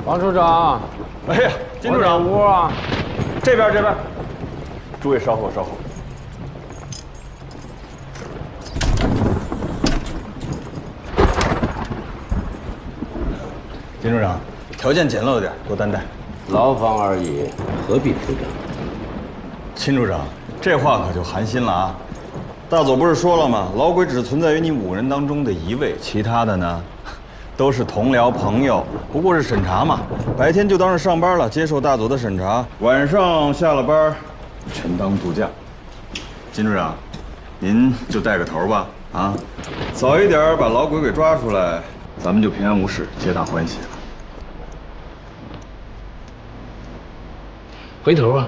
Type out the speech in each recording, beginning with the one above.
王处长，哎呀，金处长，屋啊，这边。诸位稍后。金处长，条件简陋点，多担待。牢房而已，何必处长？秦处长，这话可就寒心了啊！大佐不是说了吗？老鬼只存在于你5人当中的1位，其他的呢，都是同僚朋友，不过是审查嘛。白天就当是上班了，接受大佐的审查；晚上下了班，全当度假。金处长，您就带个头吧，啊，早一点把老鬼给抓出来，咱们就平安无事，皆大欢喜了。回头啊，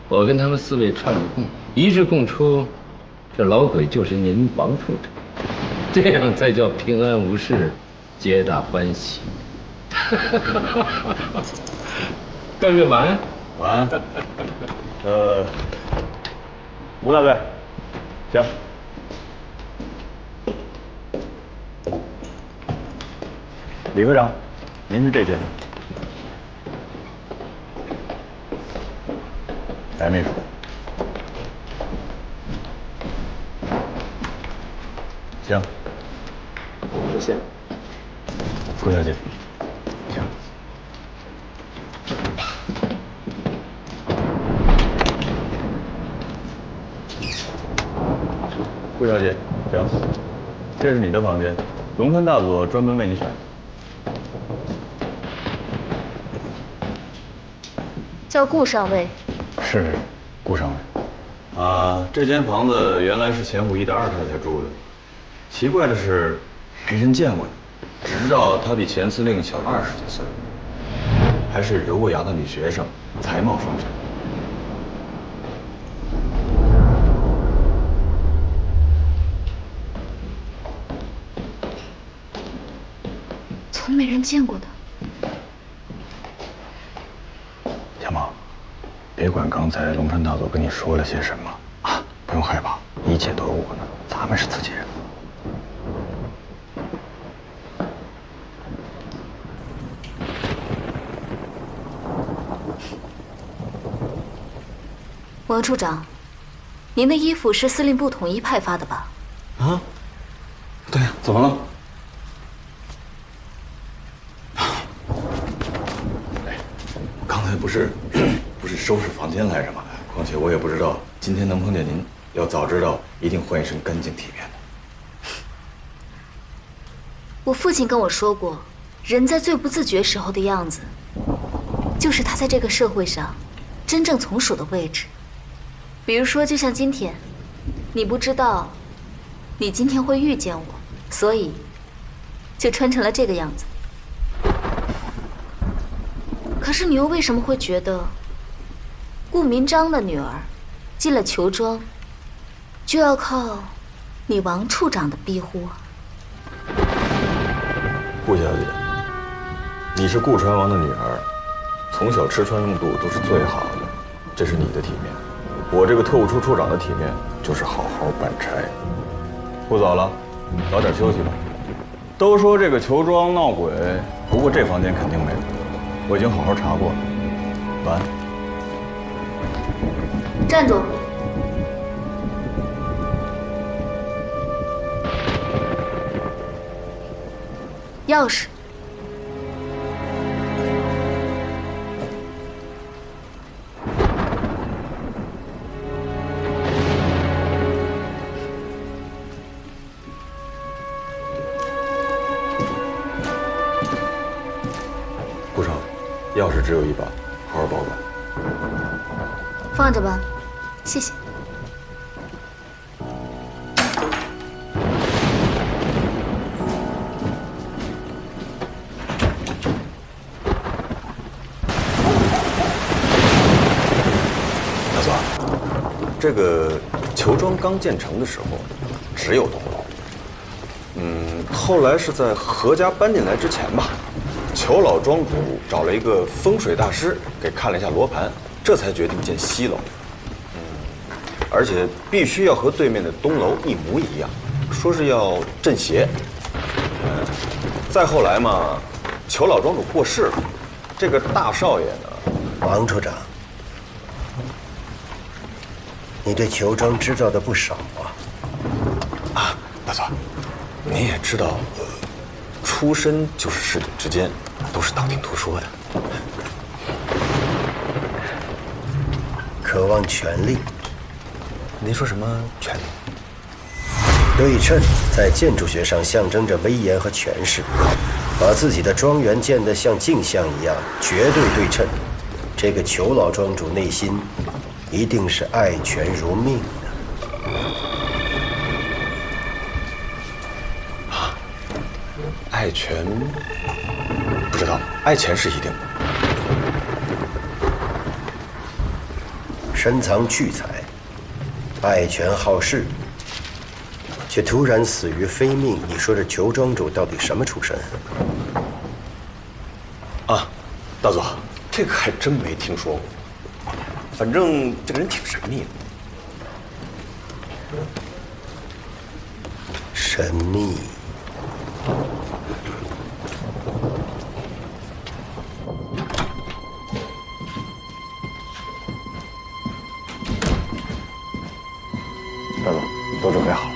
我跟他们4位串个供，一致供出，这老鬼就是您王处长，这样才叫平安无事，皆大欢喜。各位晚安。晚安。吴大队，行。李科长，您是这间。白秘书。行。谢谢。顾小姐。行。顾小姐，行。这是你的房间，龙川大佐专门为你选的。叫顾上尉。是，顾上尉。啊，这间房子原来是前虎一的2太太住的。奇怪的是，没人见过她，只知道她比前司令小20几岁，还是留过洋的女学生，才貌双全。从没人见过的。小毛，别管刚才龙川大佐跟你说了些什么啊，不用害怕，一切都有我呢，咱们是自己人。王处长，您的衣服是司令部统一派发的吧？啊，对呀，怎么了？刚才不是收拾房间来着吗？况且我也不知道今天能碰见您，要早知道一定换一身干净体面的。我父亲跟我说过，人在最不自觉时候的样子，就是他在这个社会上真正从属的位置。比如说，就像今天，你不知道你今天会遇见我，所以就穿成了这个样子。可是你又为什么会觉得顾明章的女儿进了裘庄，就要靠你王处长的庇护啊？顾小姐，你是顾传王的女儿，从小吃穿用度都是最好的，这是你的体面。我这个特务处处长的体面就是好好办差。不早了，早点休息吧。都说这个裘庄闹鬼，不过这房间肯定没有，我已经好好查过了。晚安。站住！钥匙。顾少，钥匙只有一把，好好保管。放着吧，谢谢。大佐，这个裘庄刚建成的时候，只有栋楼。后来是在何家搬进来之前吧，裘老庄主找了一个风水大师给看了一下罗盘，这才决定建西楼。而且必须要和对面的东楼一模一样，说是要镇邪。再后来嘛，裘老庄主过世了，这个大少爷呢？王处长，你对裘庄知道的不少啊。大佐，您也知道，出身就是市井之间，都是道听途说的。渴望权力。您说什么权力？对称在建筑学上象征着威严和权势，把自己的庄园建得像镜像一样绝对对称。这个裘老庄主内心一定是爱权如命的。啊，爱权不知道，爱钱是一定的。深藏巨才，爱权好势，却突然死于非命。你说这裘庄主到底什么出身？啊，大佐，这个还真没听说过。反正这个人挺神秘的。神秘。大佐，都准备好了。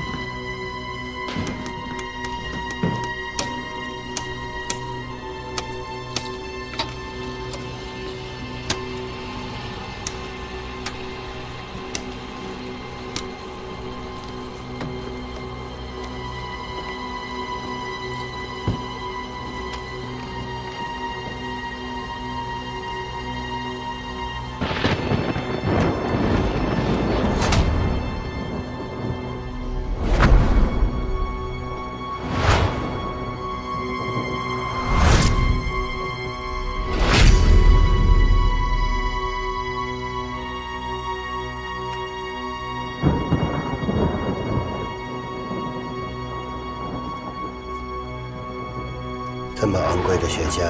这么昂贵的雪茄，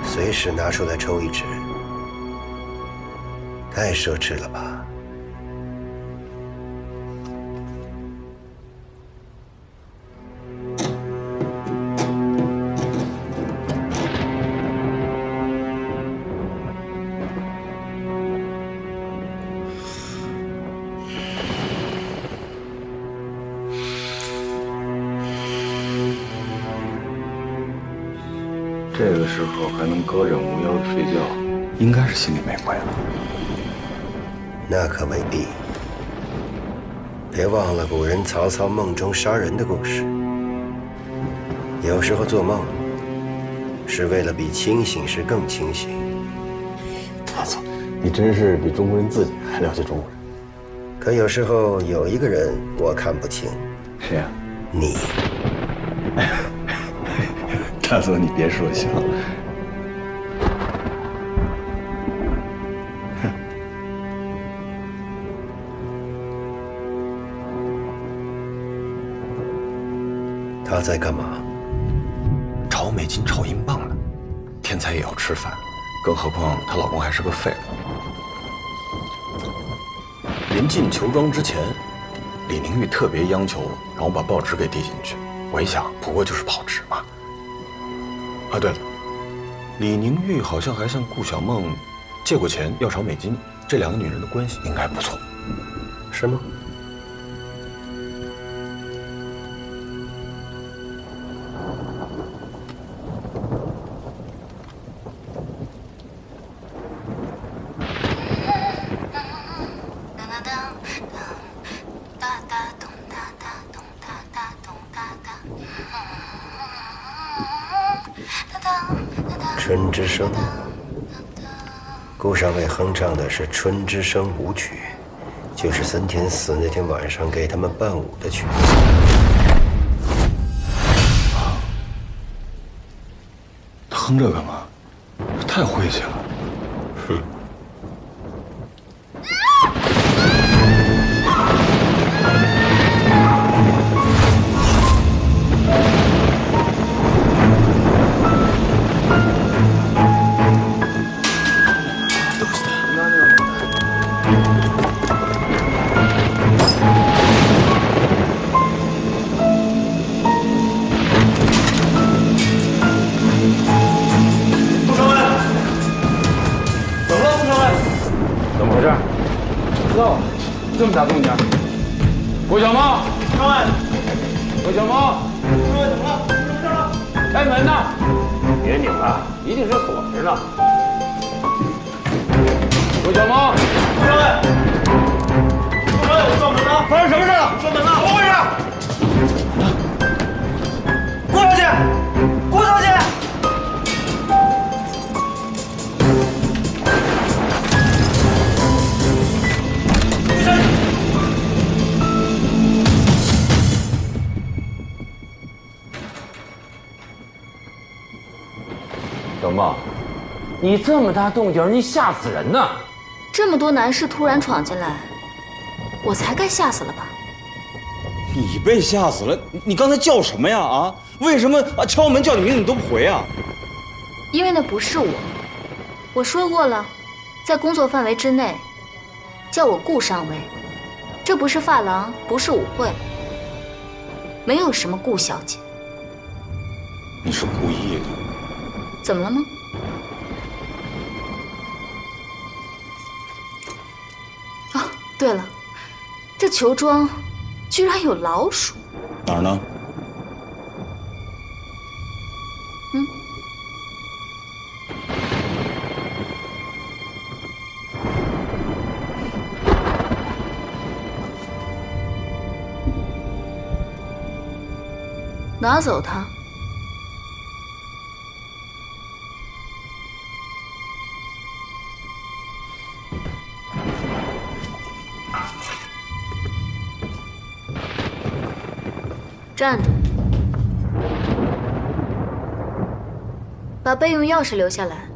随时拿出来抽一支，太奢侈了吧？这个时候还能高枕无忧地睡觉，应该是心里没鬼了。那可未必。别忘了古人曹操梦中杀人的故事。有时候做梦，是为了比清醒时更清醒。大佐，你真是比中国人自己还了解中国人。可有时候有一个人我看不清。谁呀？你。大佐，你别说笑。他在干嘛？炒美金、炒英镑的，天才也要吃饭，更何况她老公还是个废物。临进裘庄之前，李宁玉特别央求让我把报纸给递进去。我一想，不过就是跑纸嘛。啊，对了，李宁玉好像还向顾小梦借过钱，要炒美金。这两个女人的关系应该不错，是吗？春之声，顾上尉哼唱的是《春之声》舞曲，就是森田死那天晚上给他们伴舞的曲子。他哼这干嘛？太晦气了。哼。这么大动静？郭小猫，上来！郭小猫，上来怎么了？什么事了？开门呐！别拧了，一定是锁着呢。郭小猫，上来！上来！我上门了！发生什么事了？上门了！怎么回事？郭小姐，郭小姐！郭小姐！小茂，你这么大动静，你吓死人呐！这么多男士突然闯进来，我才该吓死了吧？你被吓死了？你刚才叫什么呀？啊？为什么敲门叫你名字你都不回啊？因为那不是我，我说过了，在工作范围之内，叫我顾上尉。这不是发廊，不是舞会，没有什么顾小姐。你是故意的。怎么了吗？哦，对了，这球庄居然有老鼠。哪儿呢？拿走它。站住！把备用钥匙留下来。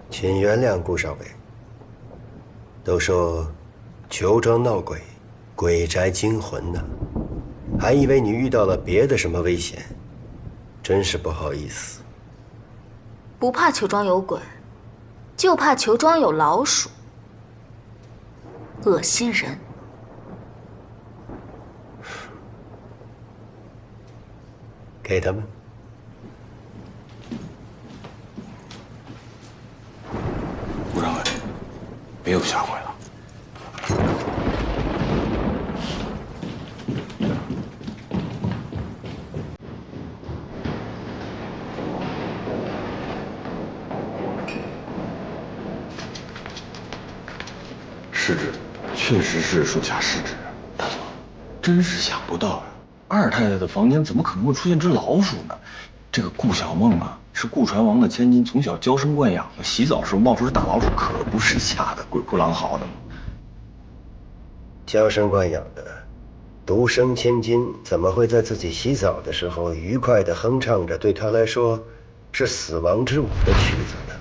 请原谅顾少尉。都说裘庄闹鬼，鬼宅惊魂呢，还以为你遇到了别的什么危险，真是不好意思。不怕裘庄有鬼，就怕裘庄有老鼠。恶心人！给他们。顾上尉，别有下回了。失职，确实是属下失职。大佐，真是想不到啊，二太太的房间怎么可能会出现只老鼠呢？这个顾小梦啊，是顾传王的千金，从小娇生惯养的，洗澡时候冒出只大老鼠，可不是吓得鬼哭狼嚎的吗？娇生惯养的独生千金，怎么会在自己洗澡的时候愉快地哼唱着对她来说是死亡之舞的曲子呢？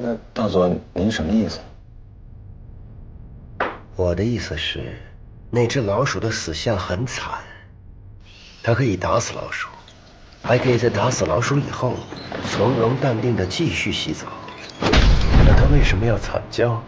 那大佐，您什么意思？我的意思是，那只老鼠的死相很惨，它可以打死老鼠，还可以在打死老鼠以后从容淡定地继续洗澡。那它为什么要惨叫？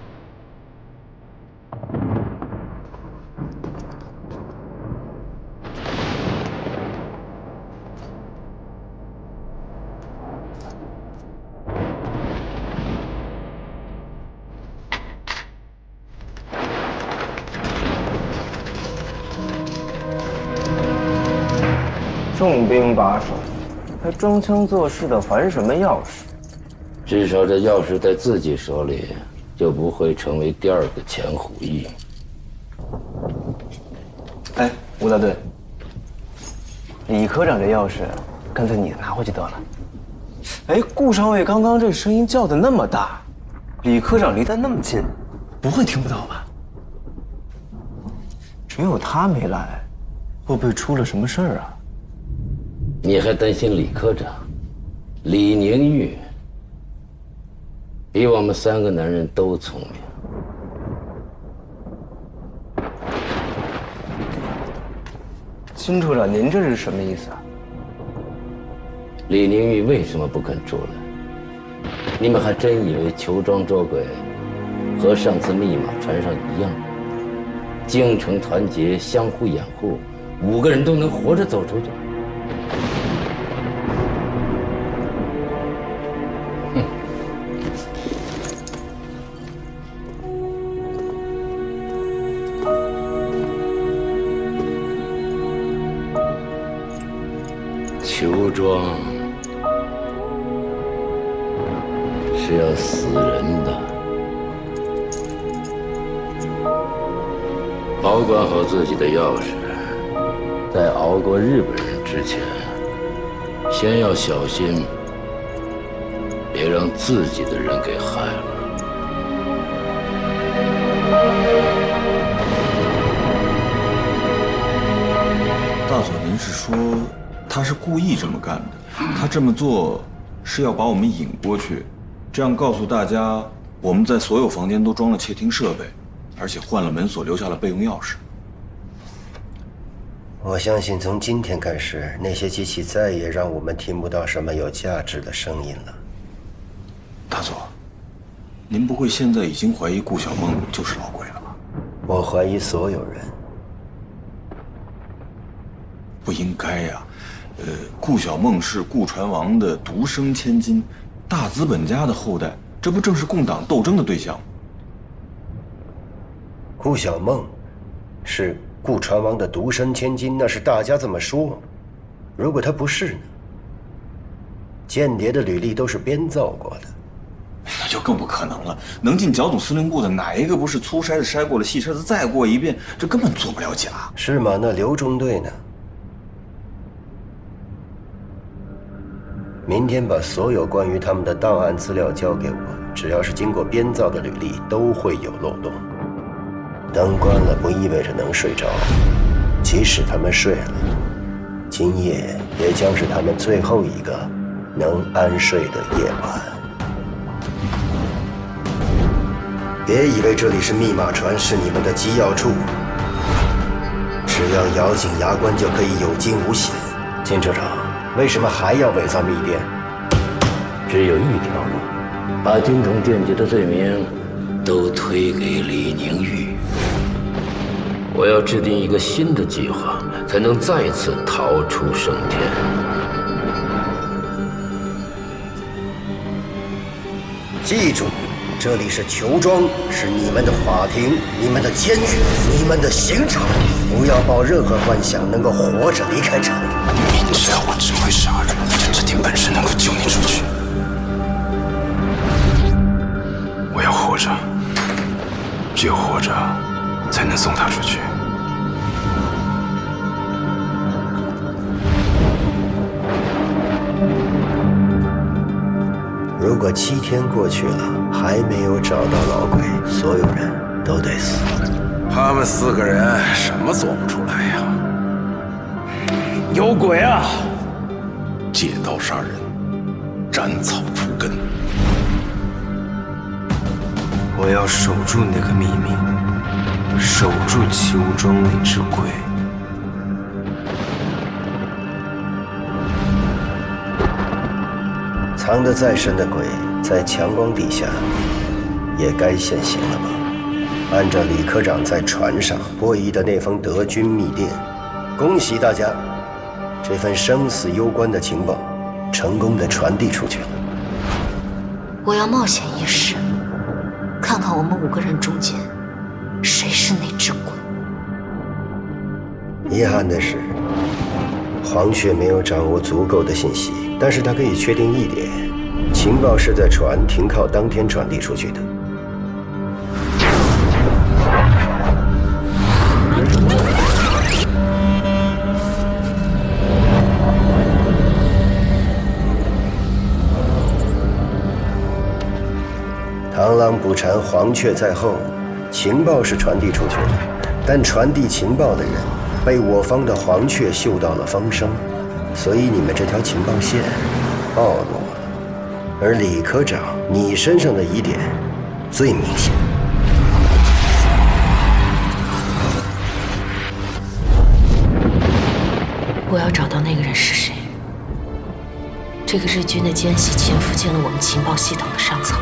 重兵把守，还装腔作势的还什么钥匙？至少这钥匙在自己手里，就不会成为第二个钱虎义。哎，吴大队，李科长这钥匙，干脆你拿回去得了。哎，顾上尉刚刚这声音叫的那么大，李科长离得那么近，不会听不到吧？只有他没来，会不会出了什么事儿啊？你还担心李科长？李宁玉比我们三个男人都聪明。金处长，您这是什么意思啊？李宁玉为什么不肯出来？你们还真以为裘庄捉鬼和上次密码船上一样，京城团结，相互掩护，5个人都能活着走出去？哼！裘庄是要死人的，保管好自己的钥匙，在熬过日本人之前，先要小心，别让自己的人给害了。大佐，您是说他是故意这么干的？他这么做是要把我们引过去，这样告诉大家我们在所有房间都装了窃听设备，而且换了门锁，留下了备用钥匙。我相信从今天开始，那些机器再也让我们听不到什么有价值的声音了。大佐，您不会现在已经怀疑顾小梦就是老鬼了吧？我怀疑所有人。不应该呀。顾小梦是顾传王的独生千金，大资本家的后代，这不正是共党斗争的对象吗？顾小梦是顾传王的独生千金，那是大家这么说。如果她不是呢？间谍的履历都是编造过的，那就更不可能了。能进剿总司令部的哪一个不是粗筛子筛过了，细筛子再过一遍？这根本做不了假。是吗？那刘中队呢？明天把所有关于他们的档案资料交给我，只要是经过编造的履历，都会有漏洞。灯关了不意味着能睡着，即使他们睡了，今夜也将是他们最后一个能安睡的夜晚。别以为这里是密码船，是你们的机要处，只要咬紧牙关就可以有惊无险。金处长，为什么还要伪造密电？只有一条路，把京城间谍的罪名都推给李宁玉。我要制定一个新的计划，才能再次逃出升天。记住，这里是裘庄，是你们的法庭，你们的监狱，你们的刑场。不要抱任何幻想能够活着离开这里。明知道我只会杀人，趁着点本事能够救你出去。我要活着，只有活着才能送他出去。如果7天过去了，还没有找到老鬼，所有人都得死。他们4个人什么做不出来呀？有鬼啊！借刀杀人，斩草除根。我要守住那个秘密，守住裘庄那只鬼。藏得再深的鬼，在强光底下，也该现形了吧？按照李科长在船上播移的那封德军密电，恭喜大家，这份生死攸关的情报，成功地传递出去了。我要冒险一试，看看我们5个人中间，谁是那只鬼。遗憾的是，黄雀没有掌握足够的信息，但是他可以确定一点，情报是在船停靠当天传递出去的。螳螂捕蝉，黄雀在后，情报是传递出去了，但传递情报的人被我方的黄雀嗅到了风声，所以你们这条情报线暴露了。而李科长，你身上的疑点最明显。我要找到那个人是谁。这个日军的奸细潜伏进了我们情报系统的上层，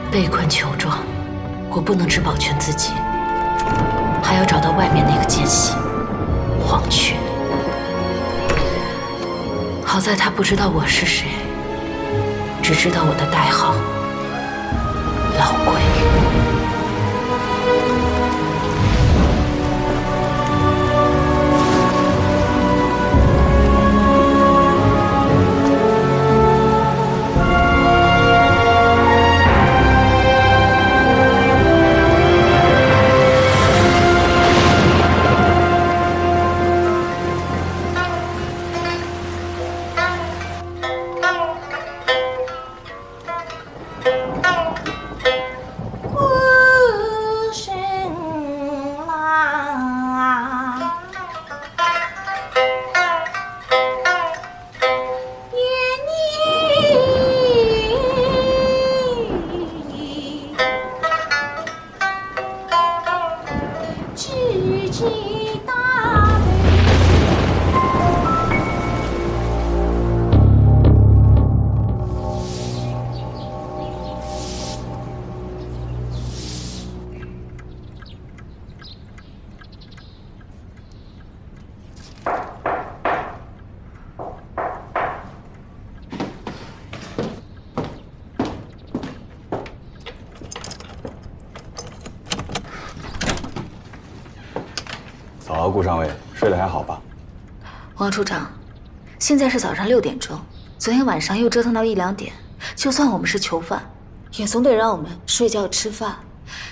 被困求状，我不能只保全自己，还要找到外面那个奸细黄雀。好在他不知道我是谁，只知道我的代号老鬼。早，顾上尉，睡得还好吧？王处长，现在是早上6点钟，昨天晚上又折腾到1、2点，就算我们是囚犯，也总得让我们睡觉吃饭，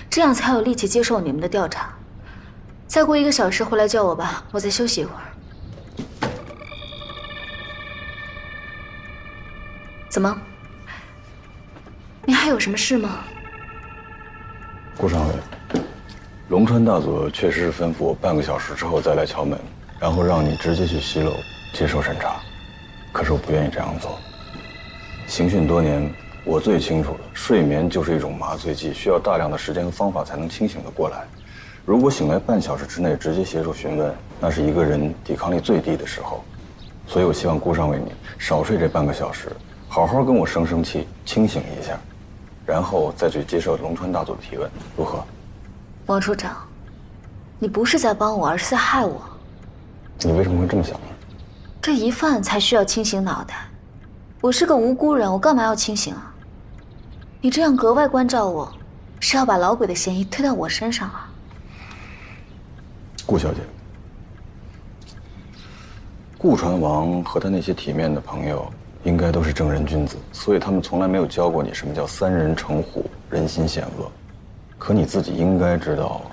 这样才有力气接受你们的调查。再过1个小时回来叫我吧，我再休息一会儿。怎么？你还有什么事吗？顾上尉，龙川大佐确实是吩咐我半个小时之后再来敲门，然后让你直接去西楼接受审查。可是我不愿意这样做。刑讯多年，我最清楚了，睡眠就是一种麻醉剂，需要大量的时间和方法才能清醒得过来。如果醒来半小时之内直接接受询问，那是一个人抵抗力最低的时候。所以我希望顾上尉你少睡这半个小时，好好跟我生生气，清醒一下，然后再去接受龙川大佐的提问，如何？王处长，你不是在帮我，而是在害我。你为什么会这么想呢？这疑犯才需要清醒脑袋，我是个无辜人，我干嘛要清醒啊？你这样格外关照我，是要把老鬼的嫌疑推到我身上啊？顾小姐，顾传王和他那些体面的朋友应该都是正人君子，所以他们从来没有教过你什么叫三人成虎，人心险恶。可你自己应该知道啊，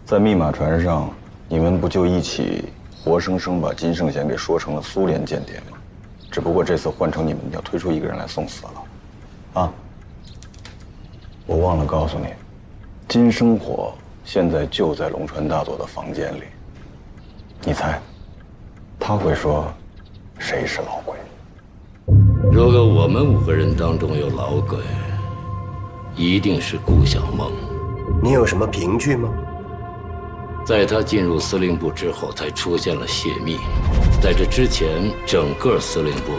在密码船上，你们不就一起活生生把金圣贤给说成了苏联间谍吗？只不过这次换成你们要推出一个人来送死了。啊，我忘了告诉你，金生火现在就在龙川大佐的房间里。你猜，他会说谁是老鬼？如果我们5个人当中有老鬼，一定是顾小梦。你有什么凭据吗？在他进入司令部之后，才出现了泄密。在这之前，整个司令部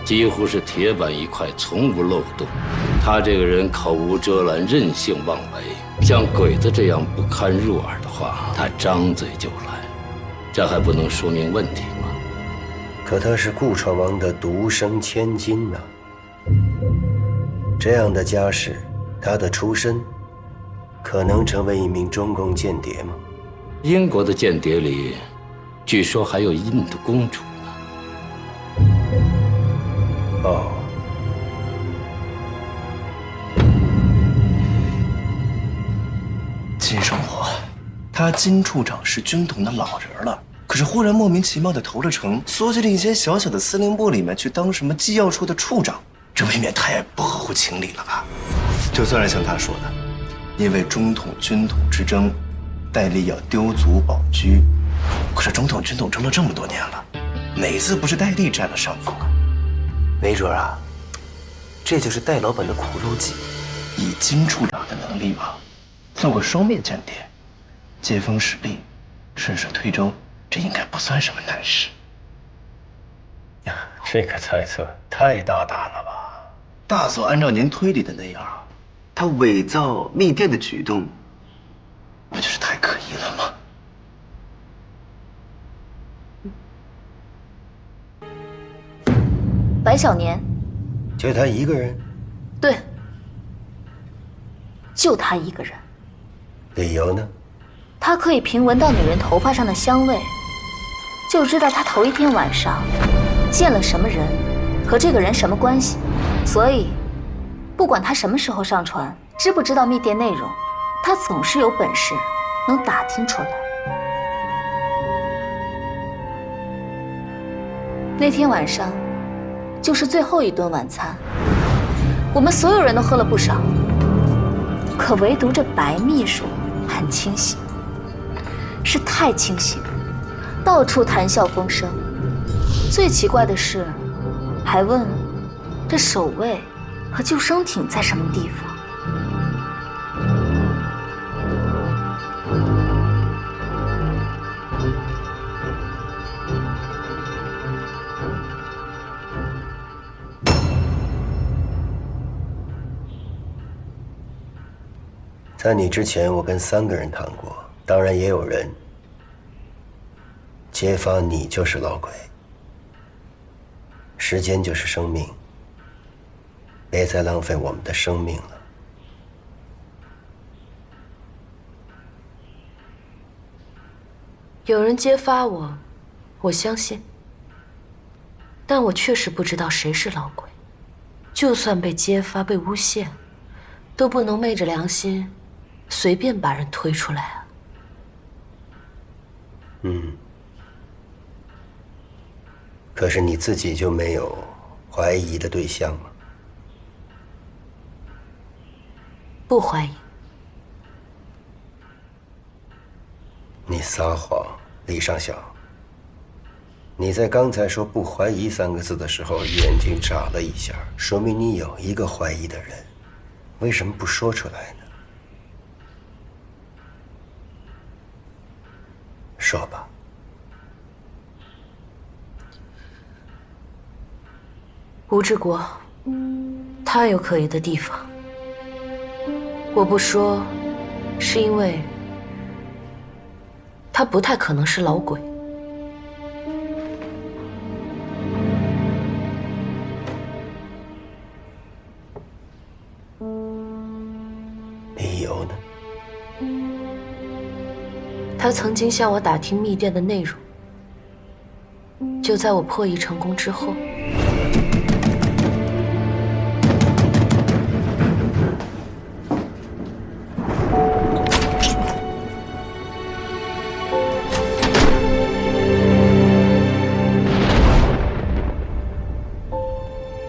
几乎是铁板一块，从无漏洞。他这个人口无遮拦，任性妄为，像鬼子这样不堪入耳的话，他张嘴就来，这还不能说明问题吗？可他是顾传王的独生千金呐，这样的家世，他的出身可能成为一名中共间谍吗？英国的间谍里，据说还有印度公主呢。哦，金生活，他金处长是军统的老人了，可是忽然莫名其妙的投了诚，缩进了一间小小的司令部里面去当什么机要处的处长，这未免太不合乎情理了吧？就算是像他说的，因为中统军统之争，戴笠要丢卒保车，可是中统军统争了这么多年了，哪次不是戴笠占了上风啊？没准啊，这就是戴老板的苦肉计。以金处长的能力嘛，做个双面间谍，接风使力，顺水推舟，这应该不算什么难事。这个猜测太大胆了吧？大佐按照您推理的那样，他伪造密电的举动，不就是太可疑了吗？白小年，就他一个人？对，就他一个人。理由呢？他可以凭闻到女人头发上的香味，就知道他头一天晚上见了什么人，和这个人什么关系。所以，不管他什么时候上船，知不知道密电内容，他总是有本事能打听出来。那天晚上，就是最后一顿晚餐，我们所有人都喝了不少，可唯独这白秘书很清醒，是太清醒，到处谈笑风生。最奇怪的是，还问这守卫和救生艇在什么地方。在你之前，我跟3个人谈过，当然也有人揭发你就是老鬼。时间就是生命，别再浪费我们的生命了。有人揭发我，我相信，但我确实不知道谁是老鬼。就算被揭发、被诬陷，都不能昧着良心随便把人推出来啊。可是你自己就没有怀疑的对象吗？不怀疑。你撒谎，李上校。你在刚才说不怀疑3个字的时候，眼睛眨了一下，说明你有一个怀疑的人，为什么不说出来呢？说吧。吴志国，他有可疑的地方。我不说，是因为他不太可能是老鬼。理由呢？他曾经向我打听密电的内容，就在我破译成功之后。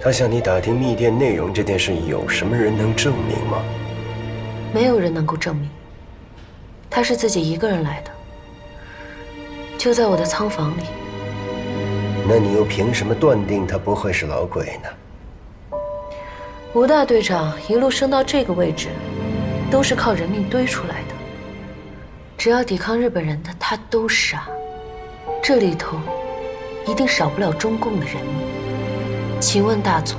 他向你打听密电内容这件事，有什么人能证明吗？没有人能够证明。他是自己一个人来的，就在我的仓房里。那你又凭什么断定他不会是老鬼呢？吴大队长一路升到这个位置，都是靠人命堆出来的。只要抵抗日本人的，他都杀。这里头一定少不了中共的人命。请问大佐，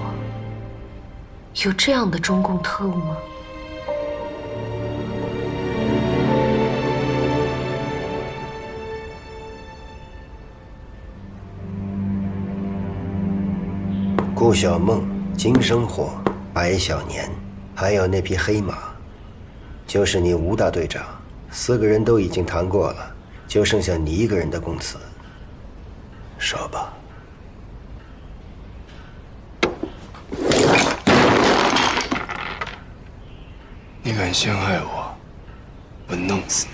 有这样的中共特务吗？顾小梦、金生火、白小年，还有那匹黑马，就是你吴大队长，4个人都已经谈过了，就剩下你一个人的供词。说吧。你敢陷害我，我弄死你！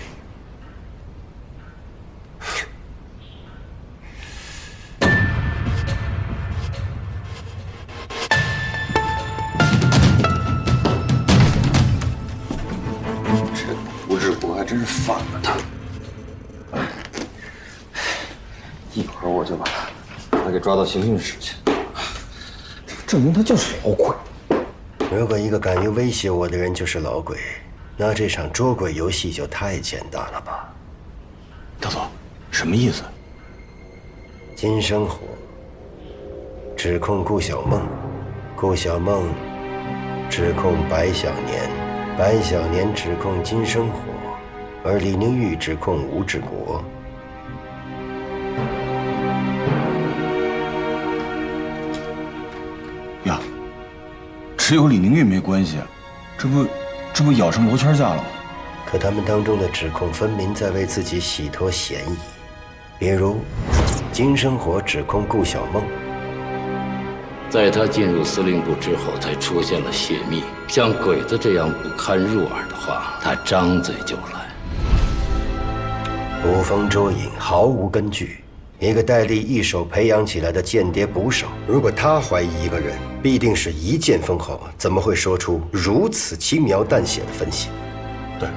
这吴志国还真是反了他。一会儿我就把他给抓到刑讯室去，证明他就是老鬼。如果一个敢于威胁我的人就是老鬼，那这场捉鬼游戏就太简单了吧？大佐，什么意思？金生火指控顾小梦，顾小梦指控白小年，白小年指控金生火，而李宁玉指控吴志国。呀，只有李宁玉没关系，这不咬上罗圈架了吗？可他们当中的指控分明在为自己洗脱嫌疑，比如金生火指控顾小梦。在他进入司令部之后，才出现了泄密。像鬼子这样不堪入耳的话，他张嘴就来。捕风捉影，毫无根据。一个戴笠一手培养起来的间谍捕手，如果他怀疑一个人，必定是一剑封喉，怎么会说出如此轻描淡写的分析？对，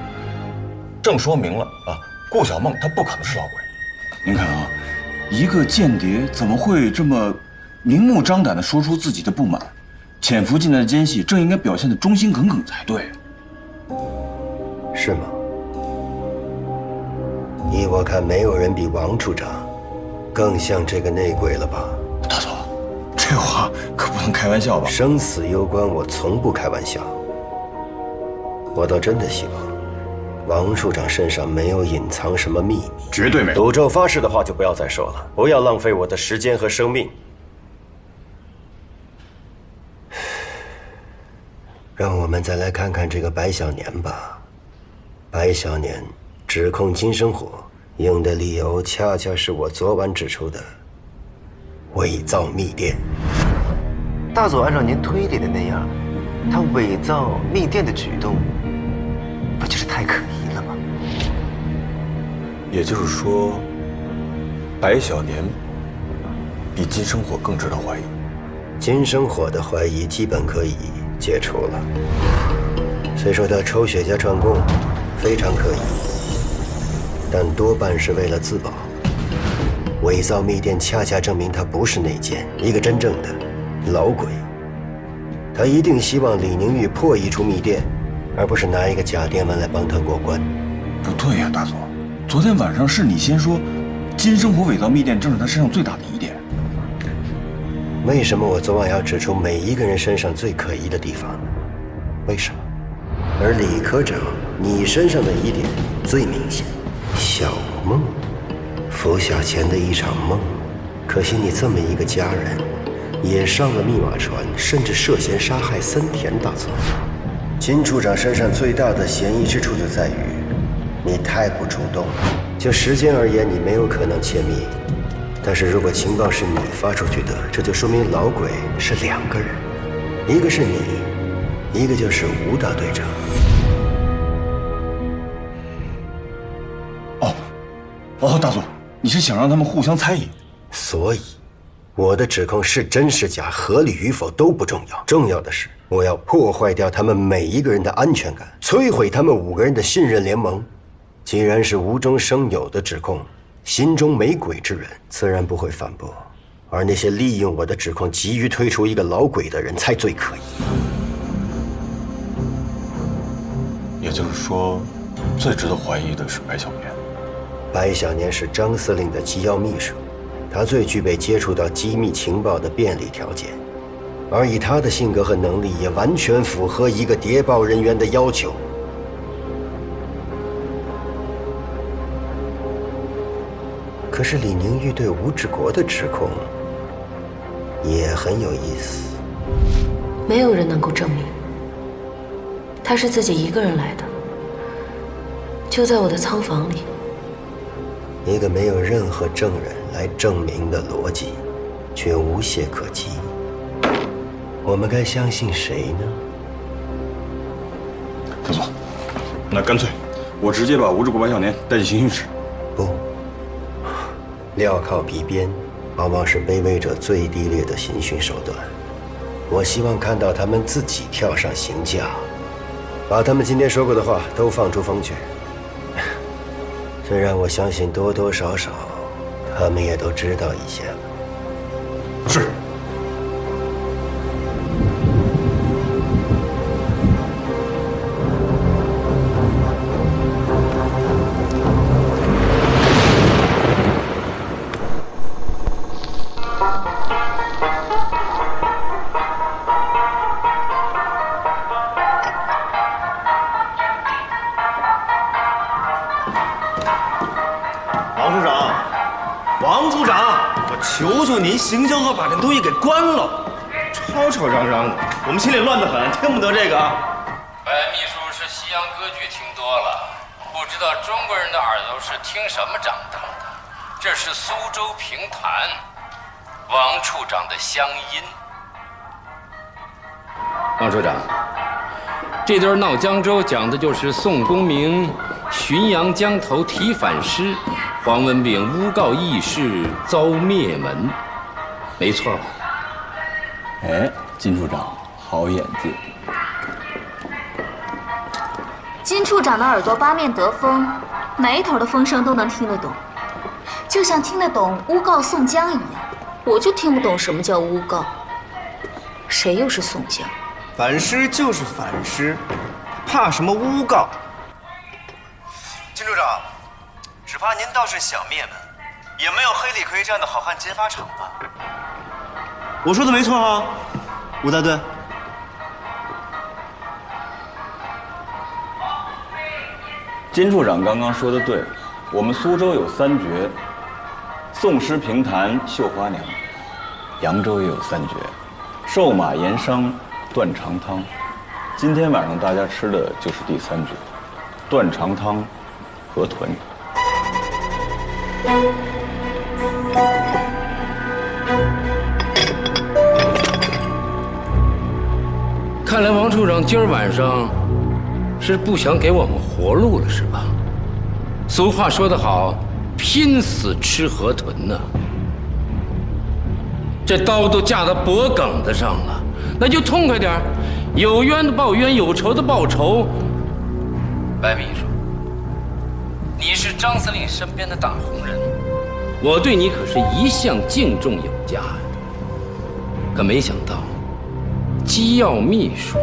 正说明了啊，顾小梦他不可能是老鬼。您看啊，一个间谍怎么会这么明目张胆地说出自己的不满？潜伏进来的奸细正应该表现得忠心耿耿才对。是吗？依我看，没有人比王处长更像这个内鬼了吧？大佐，这话可不能开玩笑吧？生死攸关，我从不开玩笑。我倒真的希望王处长身上没有隐藏什么秘密。绝对没有。赌咒发誓的话就不要再说了，不要浪费我的时间和生命。让我们再来看看这个白小年吧。白小年指控金生火，用的理由恰恰是我昨晚指出的伪造密电。大佐按照您推理的那样，他伪造密电的举动，不就是太可疑了吗？也就是说，白小年比金生火更值得怀疑。金生火的怀疑基本可以解除了。虽说他抽雪茄串供非常可疑，但多半是为了自保。伪造密电恰恰证明他不是内奸，一个真正的老鬼。他一定希望李宁玉破译出密电，而不是拿一个假电文来帮他过关。不对呀，大佐，昨天晚上是你先说金生火伪造密电正是他身上最大的疑点。为什么我昨晚要指出每一个人身上最可疑的地方呢？为什么？而李科长，你身上的疑点最明显。小梦，服下前的一场梦。可惜你这么一个家人，也上了密码船，甚至涉嫌杀害森田大佐。金处长身上最大的嫌疑之处就在于，你太不主动了。就时间而言，你没有可能窃密。但是如果情报是你发出去的，这就说明老鬼是两个人，一个是你，一个就是吴大队长。大佐，你是想让他们互相猜疑？所以，我的指控是真是假，合理与否都不重要，重要的是我要破坏掉他们每一个人的安全感，摧毁他们5个人的信任联盟。既然是无中生有的指控，心中没鬼之人自然不会反驳，而那些利用我的指控急于推出一个老鬼的人才最可疑。也就是说，最值得怀疑的是白小年。白小年是张司令的机要秘书，他最具备接触到机密情报的便利条件，而以他的性格和能力，也完全符合一个谍报人员的要求。可是李宁玉对吴志国的指控也很有意思。没有人能够证明他是自己一个人来的，就在我的仓房里。一个没有任何证人来证明的逻辑，却无懈可击。我们该相信谁呢？大佐，那干脆我直接把吴志国、白小年带进刑讯室。不，镣铐鼻鞭，往往是卑微者最低劣的刑讯手段。我希望看到他们自己跳上刑架，把他们今天说过的话都放出风去。虽然我相信多多少少，他们也都知道一些了。是。求求您，行销号把这东西给关了，吵吵嚷嚷的，我们心里乱得很，听不得这个啊。白秘书是西洋歌剧听多了，不知道中国人的耳朵是听什么长大的。这是苏州评弹，王处长的乡音。王处长，这段闹江州讲的就是宋公明浔阳江头提反诗，黄文炳诬告义士遭灭门，没错吧？哎，金处长，好眼界。金处长的耳朵八面得风，哪一头的风声都能听得懂，就像听得懂诬告宋江一样。我就听不懂什么叫诬告，谁又是宋江？反诗就是反诗，怕什么诬告？金处长，只怕您倒是想灭门，也没有黑李逵这样的好汉劫法场吧？我说的没错啊，吴大队。金处长刚刚说的对，我们苏州有3绝：宋诗评弹、绣花娘；扬州也有3绝：瘦马盐商、断肠汤。今天晚上大家吃的就是第3绝：断肠汤、河豚。看来王处长今儿晚上是不想给我们活路了，是吧？俗话说得好，拼死吃河豚呢。这刀都架到脖梗子上了，那就痛快点儿，有冤的报冤，有仇的报仇。白秘书，你是张司令身边的大红人，我对你可是一向敬重有加呀。可没想到，机要秘书，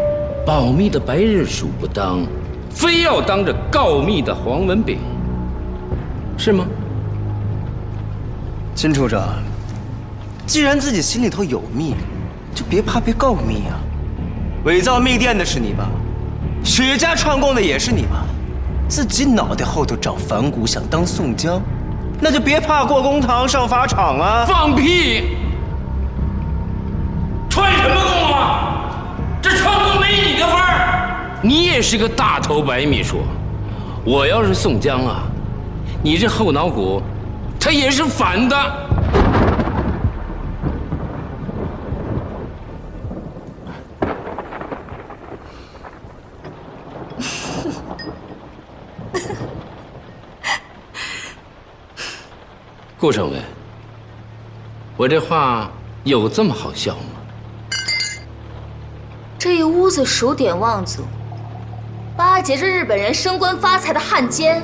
保密的白日鼠不当，非要当着告密的黄文炳，是吗？金处长，既然自己心里头有密，就别怕被告密啊。伪造密电的是你吧？雪家串供的也是你吧？自己脑袋后头长反骨，想当宋江，那就别怕过公堂上法场啊！放屁！串什么供啊？这串供没你的份儿！你也是个大头白秘书，我要是宋江啊，你这后脑骨，它也是反的。顾省委，我这话有这么好笑吗？这一屋子数典忘祖，巴结着日本人升官发财的汉奸，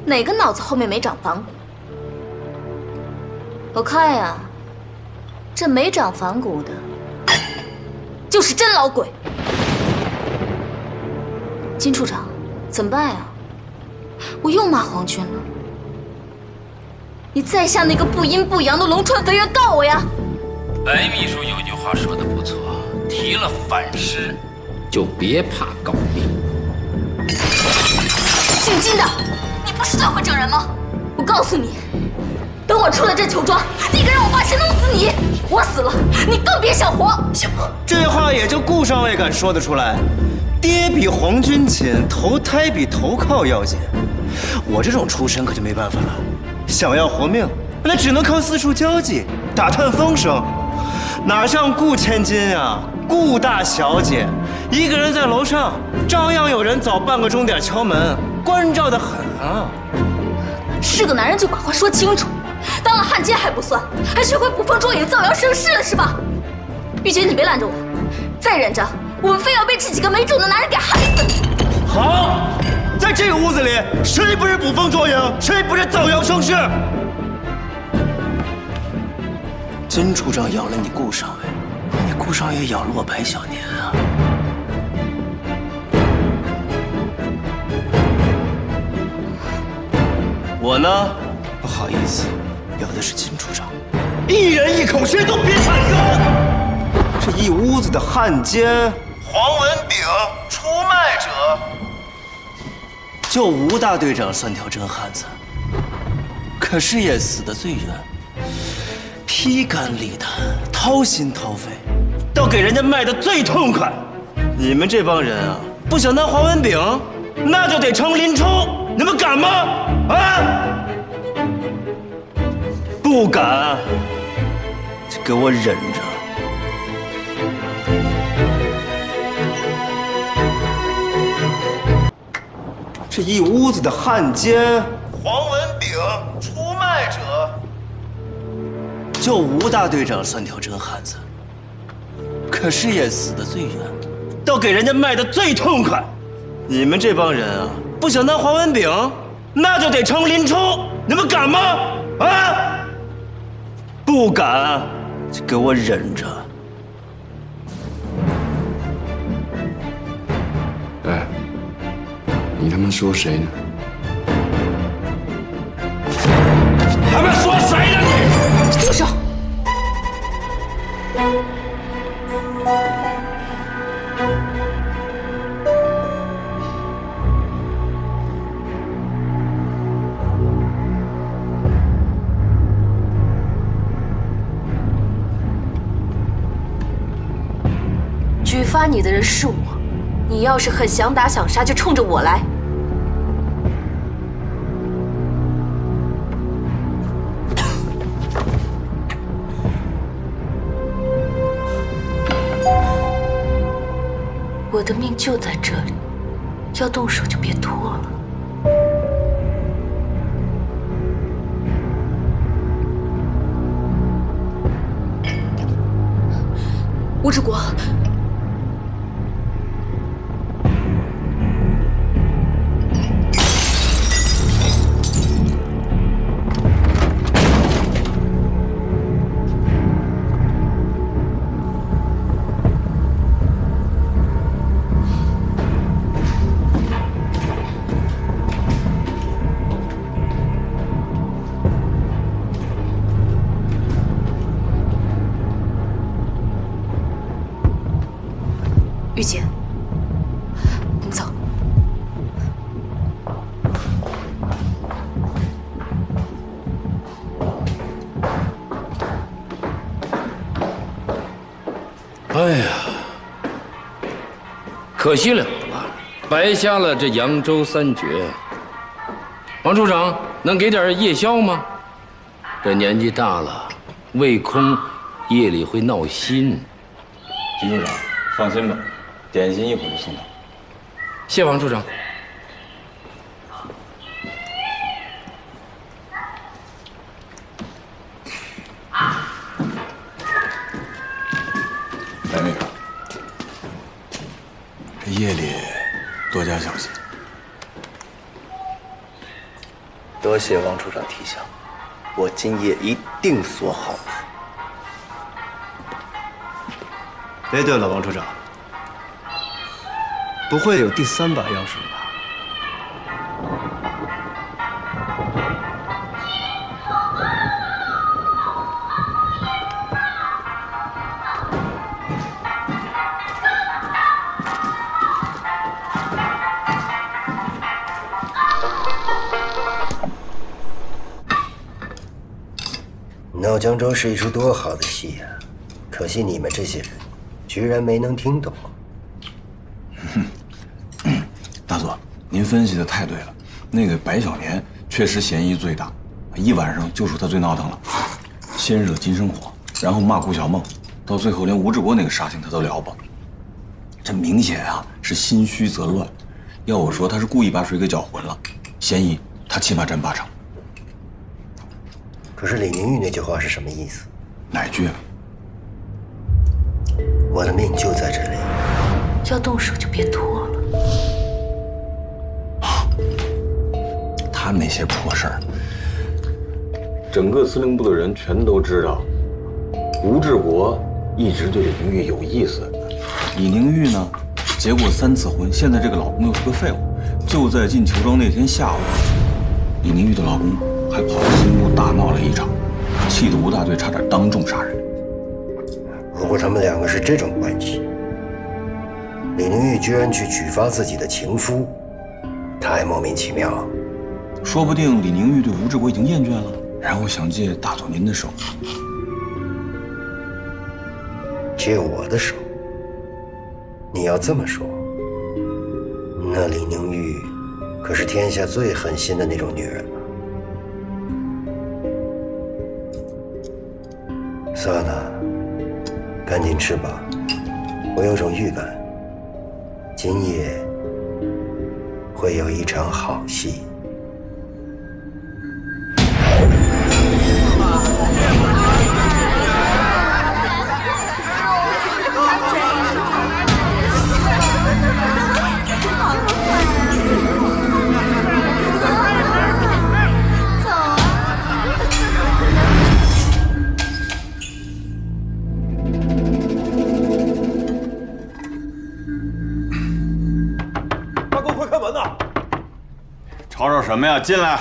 哪个脑子后面没长反骨？我看呀，这没长反骨的，就是真老鬼。金处长，怎么办呀？我又骂皇军了。你再像那个不阴不阳的龙川肥原告我呀！白秘书有句话说的不错，提了反诗，就别怕告密。姓金的，你不是最会整人吗？我告诉你，等我出了这囚庄，你敢让我把谁弄死你？我死了，你更别想活。这话也就顾上尉敢说得出来。爹比皇军亲，投胎比投靠要紧。我这种出身可就没办法了。想要活命，那只能靠四处交际，打探风声。哪像顾千金呀，顾大小姐，一个人在楼上，照样有人早半个钟点敲门，关照得很啊。是个男人就把话说清楚，当了汉奸还不算，还学会捕风捉影、造谣生事了是吧？玉洁，你别拦着我，再忍着，我们非要被这几个没种的男人给害死。好。在这个屋子里，谁不是捕风捉影，谁不是造谣生事？金处长咬了你顾上尉，你顾少爷咬了我白小年啊！我呢，不好意思，咬的是金处长。一人一口，谁都别想咬！这一屋子的汉奸，黄文炳出卖者。就吴大队长算条真汉子，可是也死得最冤。披肝沥胆，掏心掏肺，到给人家卖的最痛快。你们这帮人啊，不想当华文炳，那就得成林冲。你们敢吗？啊！不敢，就给我忍着。这一屋子的汉奸、黄文炳、出卖者，就吴大队长算条真汉子。可是也死得最冤，到给人家卖的最痛快。你们这帮人啊，不想当黄文炳，那就得成林冲。你们敢吗？啊！不敢，就给我忍着。哎，你他妈说谁呢？他们说谁呢你？住手！举发你的人是我，你要是很想打想杀，就冲着我来。我的命就在这里，要动手就别拖了。吴志国，玉姐，我们走。哎呀，可惜了了，白瞎了这扬州三绝。王处长，能给点夜宵吗？这年纪大了，胃空，夜里会闹心。金处长，放心吧。点心一会儿就送到。谢王处长。来，那个，这夜里多加小心。多谢王处长提醒，我今夜一定锁好。哎，对了，王处长。不会有第3把钥匙了吧？闹江州是一出多好的戏呀！可惜你们这些人，居然没能听懂。大佐，您分析的太对了，那个白小年确实嫌疑最大，一晚上就属他最闹腾了，先惹金生火，然后骂顾小梦，到最后连吴志国那个杀星他都了不。这明显啊是心虚则乱，要我说他是故意把水给搅浑了，嫌疑他起码占8成。可是李宁玉那句话是什么意思？哪句啊？我的命就在这里，要动手就别拖了。他那些破事儿，整个司令部的人全都知道，吴志国一直对李宁玉有意思。李宁玉呢，结过3次婚，现在这个老公又是个废物。就在进裘庄那天下午，李宁玉的老公还跑到新屋大闹了一场，气得吴大队差点当众杀人。如果他们2个是这种关系，李宁玉居然去举发自己的情夫，太莫名其妙。说不定李宁玉对吴志国已经厌倦了，然后想借大佐您的手，借我的手。你要这么说，那李宁玉可是天下最狠心的那种女人吧？算了，赶紧吃吧。我有种预感，今夜会有一场好戏。吵吵什么呀？进来！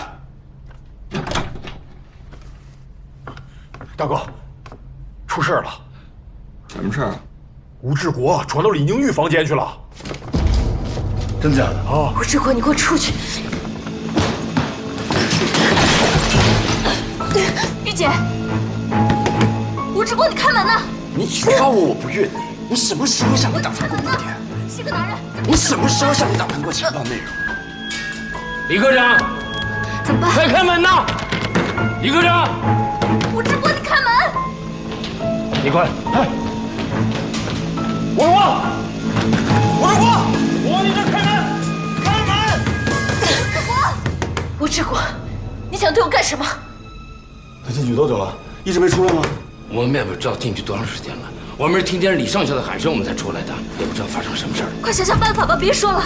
大哥，出事了！什么事儿？吴志国闯到李宁玉房间去了。真假的？啊！吴志国，你给我出去！玉姐，吴志国，你开门呐！你冤我不怨你。你什么时候向你打探过地点？是个男人。你什么时候向你打探过情报内容？李科长，怎么办？快开门呐！李科长，吴志国，你开门！你快！哎，吴志国，吴志国，你这开门！开门！吴志国，你想对我干什么？他进去多久了？一直没出来吗？我们也不知道进去多长时间了。我们是听见李上校的喊声，我们才出来的，也不知道发生什么事儿。快想想办法吧，别说了。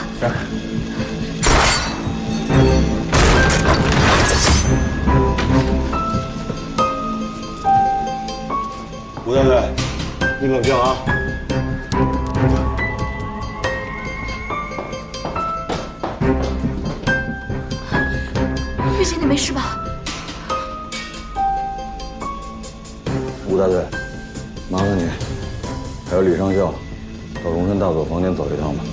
吴大队，你冷静啊！玉姐，你没事吧？吴大队，麻烦你，还有李上校，到荣山大佐房间走一趟吧。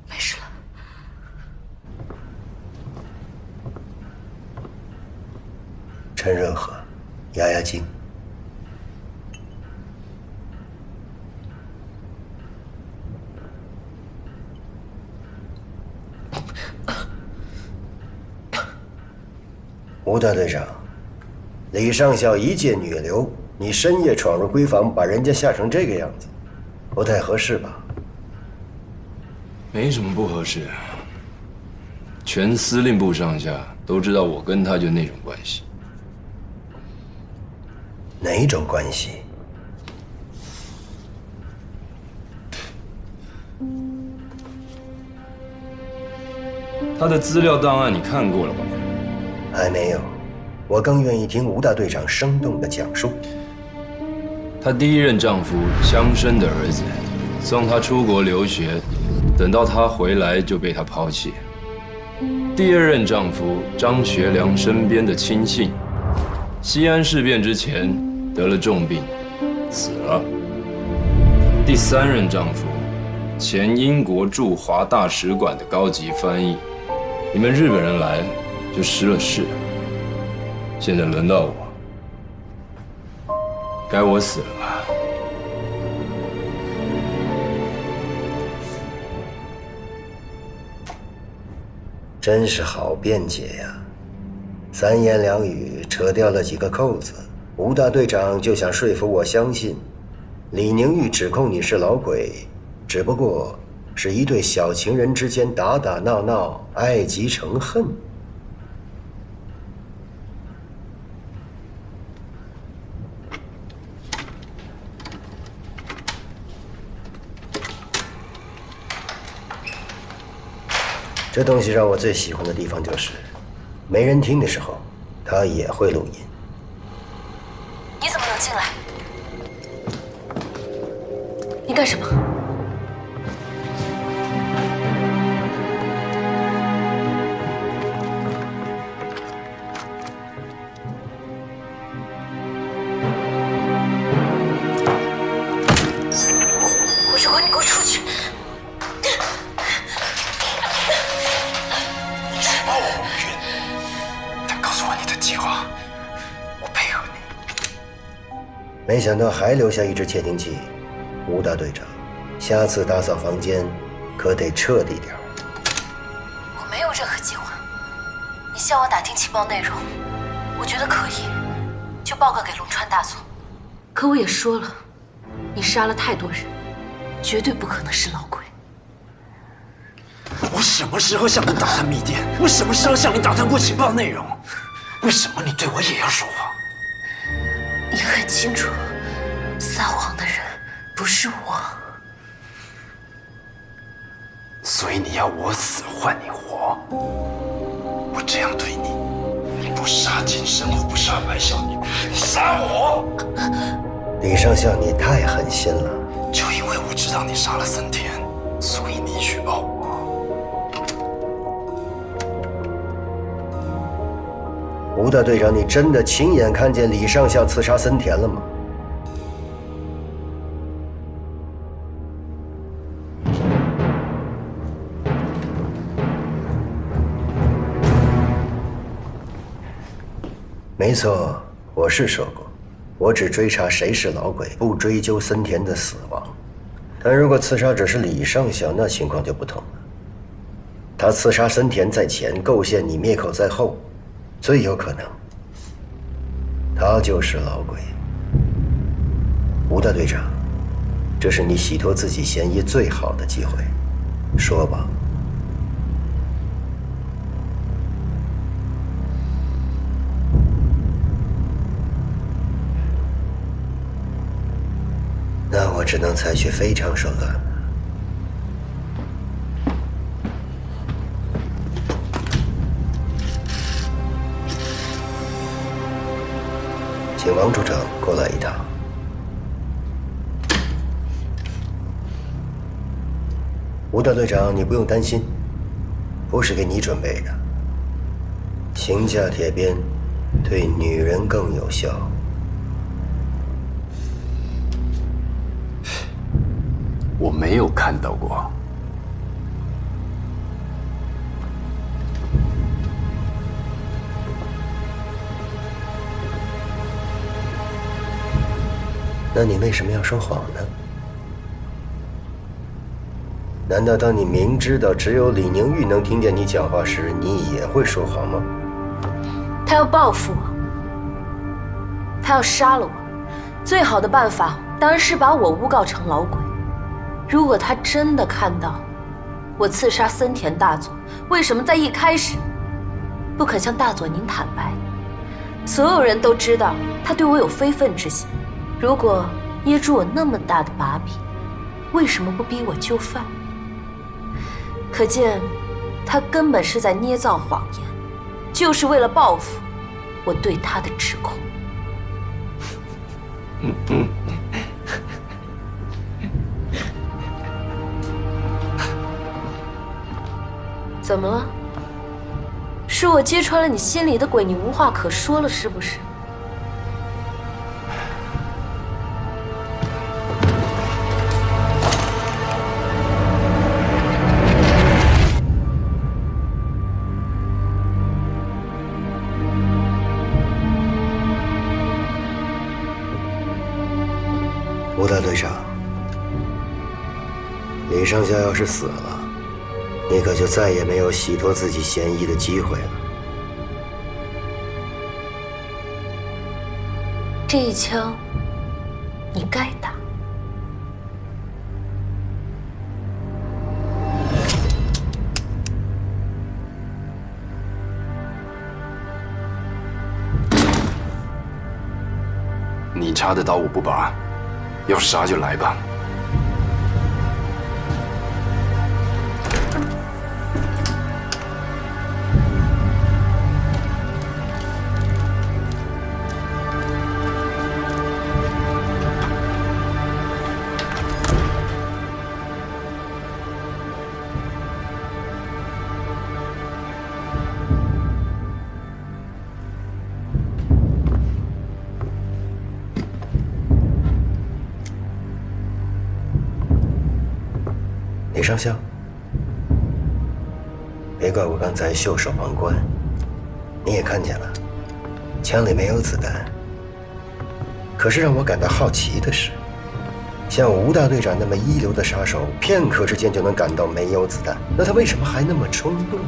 没事了。趁热喝，压压惊。吴大队长，李上校一介女流，你深夜闯入闺房，把人家吓成这个样子，不太合适吧？没什么不合适。全司令部上下都知道我跟他就那种关系。哪种关系？他的资料档案你看过了吧？还没有，我更愿意听吴大队长生动的讲述。她第一任丈夫乡绅的儿子，送她出国留学，等到她回来就被他抛弃。第二任丈夫张学良身边的亲信，西安事变之前得了重病，死了。第三任丈夫，前英国驻华大使馆的高级翻译，你们日本人来就失了势。现在轮到我，该我死了吧？真是好辩解呀！三言两语扯掉了几个扣子，吴大队长就想说服我相信，李宁玉指控你是老鬼，只不过是一对小情人之间打打闹闹，爱极成恨。这东西让我最喜欢的地方就是，没人听的时候，它也会录音。你怎么能进来？你干什么？吴志国，没想到还留下一只窃听器。吴大队长，下次打扫房间可得彻底点儿。我没有任何计划。你向我打听情报内容，我觉得可以，就报告给龙川大佐。可我也说了，你杀了太多人，绝对不可能是老鬼。我什么时候向你打探密电？我什么时候向你打探过情报内容？为什么你对我也要说谎？你很清楚，撒谎的人不是我。所以你要我死换你活？我这样对你，你不杀金生，我不杀白小女，你杀我！李上校，你太狠心了。就因为我知道你杀了森田，所以你举报我。吴大队长，你真的亲眼看见李上校刺杀森田了吗？没错，我是说过，我只追查谁是老鬼，不追究森田的死亡。但如果刺杀者是李上校，那情况就不同了。他刺杀森田在前，构陷你灭口在后，最有可能，他就是老鬼。吴大队长，这是你洗脱自己嫌疑最好的机会，说吧。那我只能采取非常手段了。请王处长过来一趟。吴大队长，你不用担心，不是给你准备的。刑架铁鞭对女人更有效。我没有看到过。那你为什么要说谎呢？难道当你明知道只有李宁玉能听见你讲话时，你也会说谎吗？他要报复我，他要杀了我，最好的办法当然是把我诬告成老鬼。如果他真的看到我刺杀森田大佐，为什么在一开始不肯向大佐您坦白？所有人都知道他对我有非分之心，如果捏住我那么大的把柄，为什么不逼我就范？可见他根本是在捏造谎言，就是为了报复我对他的指控。怎么了？是我揭穿了你心里的鬼，你无话可说了是不是？吴大队长，李上校要是死了，你可就再也没有洗脱自己嫌疑的机会了。这一枪，你该打。你插的刀我不拔，要杀就来吧。李上校，别怪我刚才袖手旁观，你也看见了，枪里没有子弹，可是让我感到好奇的是，像吴大队长那么一流的杀手，片刻之间就能感到没有子弹，那他为什么还那么冲动？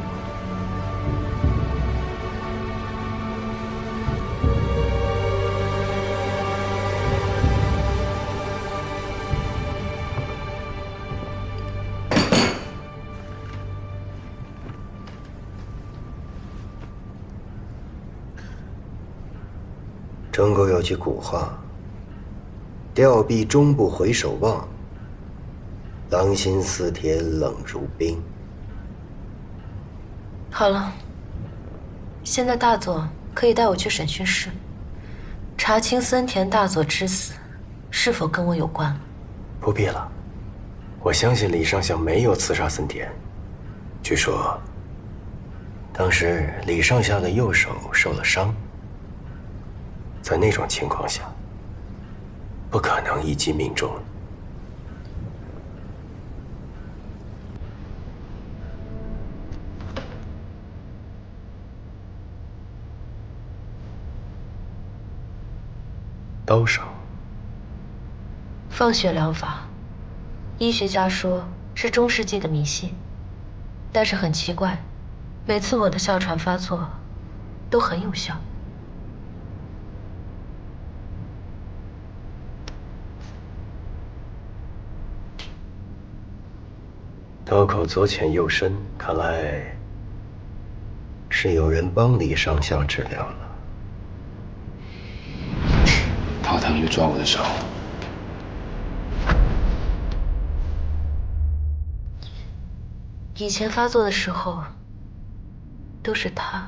中国有句古话：“吊臂终不回首望，狼心似铁冷如冰。”好了，现在大佐可以带我去审讯室，查清森田大佐之死是否跟我有关了。不必了，我相信李上校没有刺杀森田。据说，当时李上校的右手受了伤。在那种情况下，不可能一击命中。刀伤，放血疗法，医学家说是中世纪的迷信，但是很奇怪，每次我的哮喘发作都很有效。刀口左浅右深，看来是有人帮李上校治疗了。陶唐又抓我的手。以前发作的时候，都是他。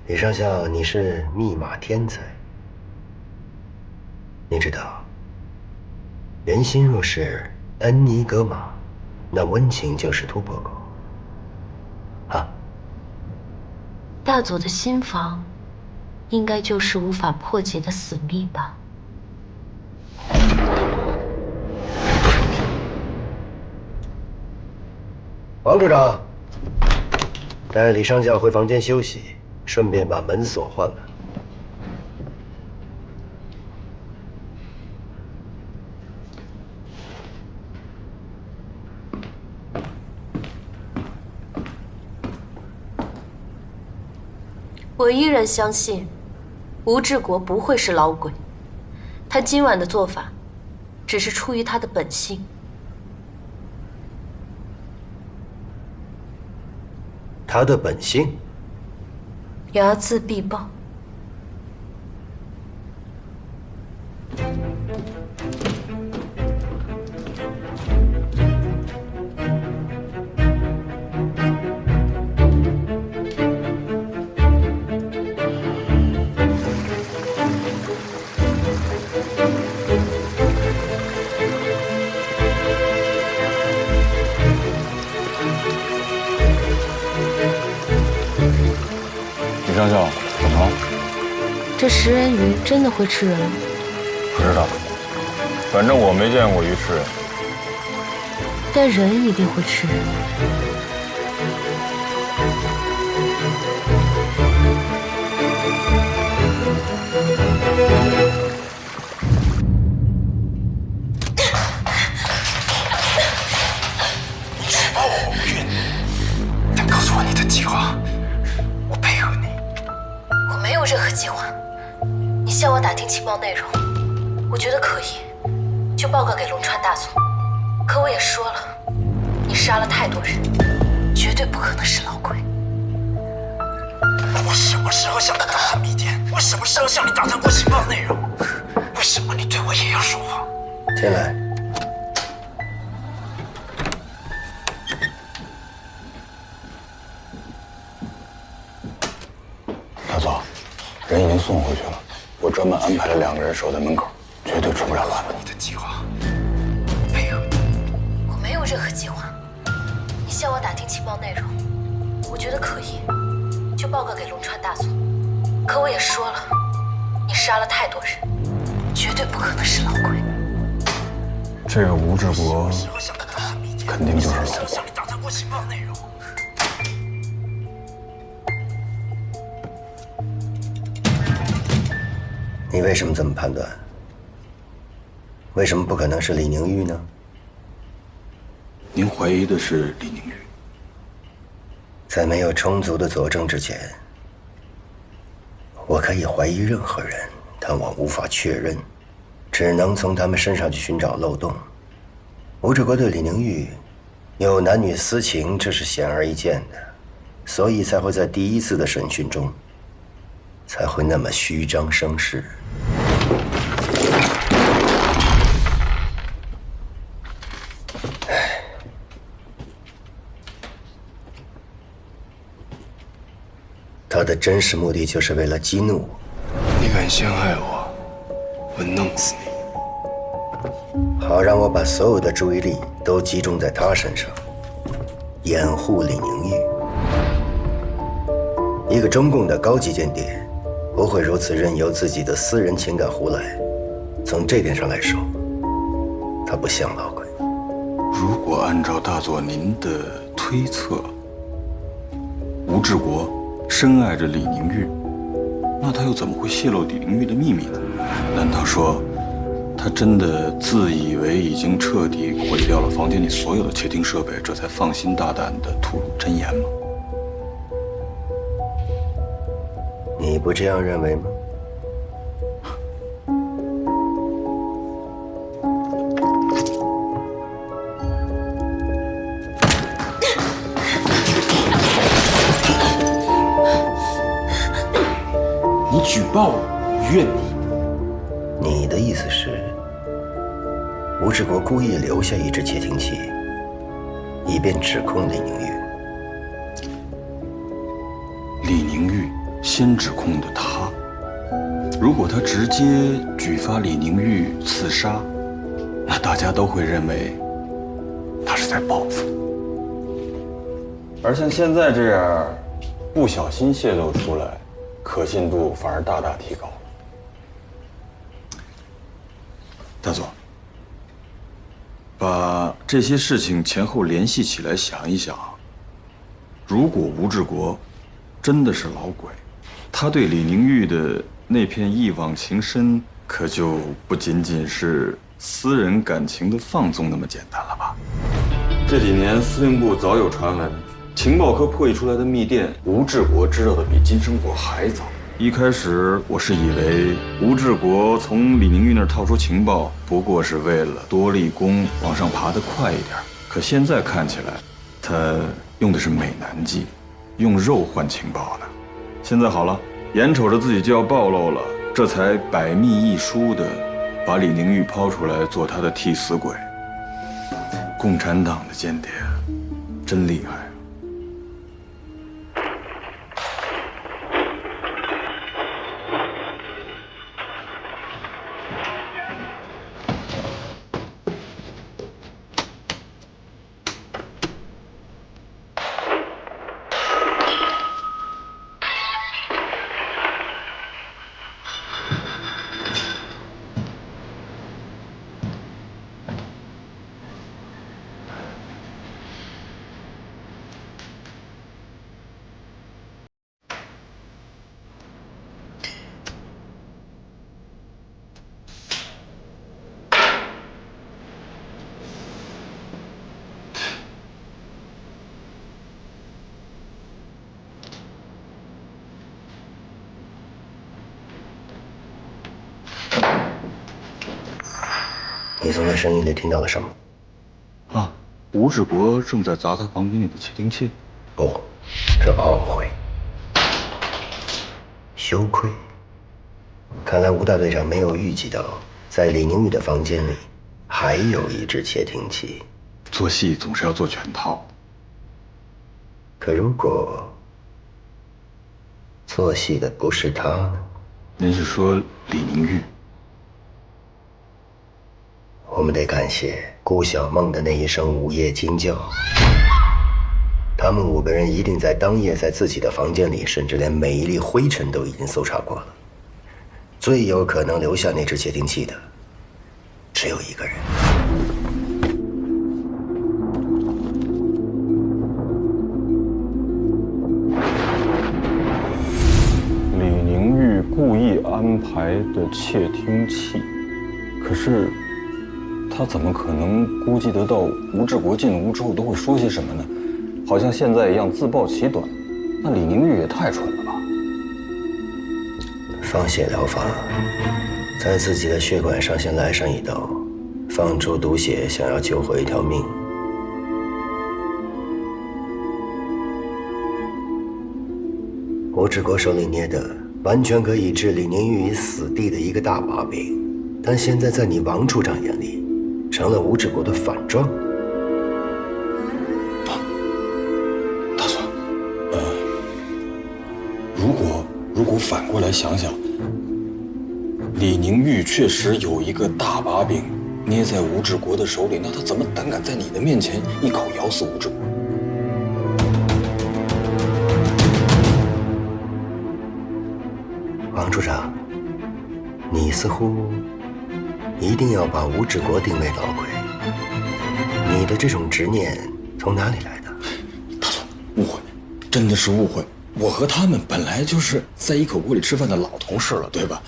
李上校，你是密码天才。你知道，人心若是恩尼格玛，那温情就是突破口。啊，大佐的心房，应该就是无法破解的死密吧？王处长，带李上校回房间休息，顺便把门锁换了。我依然相信，吴志国不会是老鬼，他今晚的做法，只是出于他的本性。他的本性，睚眦必报。李上校，怎么了？这食人鱼真的会吃人吗？不知道，反正我没见过鱼吃人。但人一定会吃人。你举报我无孕，但告诉我你的计划，我配合你。我没有任何计划。你向我打听情报内容，我觉得可以，就报告给龙川大佐。可我也说了，你杀了太多人，绝对不可能是老鬼。我什么时候向你打探密电？我什么时候向你打探过情报内容？为什么你对我也要说谎？进来。大佐，人已经送回去了，我专门安排了2个人守在门口，绝对出不了乱子。你的计划，我没有任何计划。你向我打听情报内容，我觉得可以，就报告给龙川大佐。可我也说了，你杀了太多人，绝对不可能是老鬼。这个吴志国肯定就是老鬼。打探过情报内容。你为什么这么判断？为什么不可能是李宁玉呢？您怀疑的是李宁玉？在没有充足的佐证之前，我可以怀疑任何人，但我无法确认，只能从他们身上去寻找漏洞。吴志国对李宁玉有男女私情，这是显而易见的，所以才会在第一次的审讯中才会那么虚张声势。他的真实目的就是为了激怒我。你敢陷害我，我弄死你。好让我把所有的注意力都集中在他身上，掩护李宁玉。一个中共的高级间谍不会如此任由自己的私人情感胡来，从这点上来说，他不像老鬼。如果按照大佐您的推测，吴志国深爱着李宁玉，那他又怎么会泄露李宁玉的秘密呢？难道说他真的自以为已经彻底毁掉了房间里所有的窃听设备，这才放心大胆地吐露真言吗？你不这样认为吗？你举报我，怨你。你的意思是，吴志国故意留下一只窃听器，以便指控李宁玉。李宁玉先指控的他，如果他直接举发李宁玉刺杀，那大家都会认为他是在报复。而像现在这样，不小心泄露出来，可信度反而大大提高了。大佐，把这些事情前后联系起来想一想，如果吴志国真的是老鬼，他对李宁玉的那片一往情深，可就不仅仅是私人感情的放纵那么简单了吧？这几年司令部早有传闻，情报科破译出来的密电，吴志国知道的比金生国还早。一开始我是以为吴志国从李宁玉那儿套出情报，不过是为了多立功，往上爬得快一点。可现在看起来，他用的是美男计，用肉换情报呢。现在好了，眼瞅着自己就要暴露了，这才百密一疏的把李宁玉抛出来做他的替死鬼。共产党的间谍真厉害。你从那声音里听到了什么？啊，吴志国正在砸他房间里的窃听器。不，是懊悔、羞愧。看来吴大队长没有预计到，在李宁玉的房间里还有一只窃听器。做戏总是要做全套。可如果做戏的不是他呢？您是说李宁玉？我们得感谢顾小梦的那一声午夜惊叫。他们5个人一定在当夜在自己的房间里，甚至连每一粒灰尘都已经搜查过了。最有可能留下那只窃听器的，只有一个人。李宁玉故意安排的窃听器，可是他怎么可能估计得到吴志国进屋之后都会说些什么呢？好像现在一样自暴其短。那李宁玉也太蠢了吧！放血疗法，在自己的血管上先来上一刀，放出毒血，想要救回一条命。吴志国手里捏的完全可以置李宁玉于死地的一个大把柄，但现在在你王处长眼里，成了吴志国的反状。大佐，如果反过来想想，李宁玉确实有一个大把柄捏在吴志国的手里，那他怎么胆敢在你的面前一口咬死吴志国？王处长，你似乎一定要把吴志国定为老鬼，你的这种执念从哪里来的？大佐，误会，真的是误会。我和他们本来就是在一口锅里吃饭的老同事了，对吧？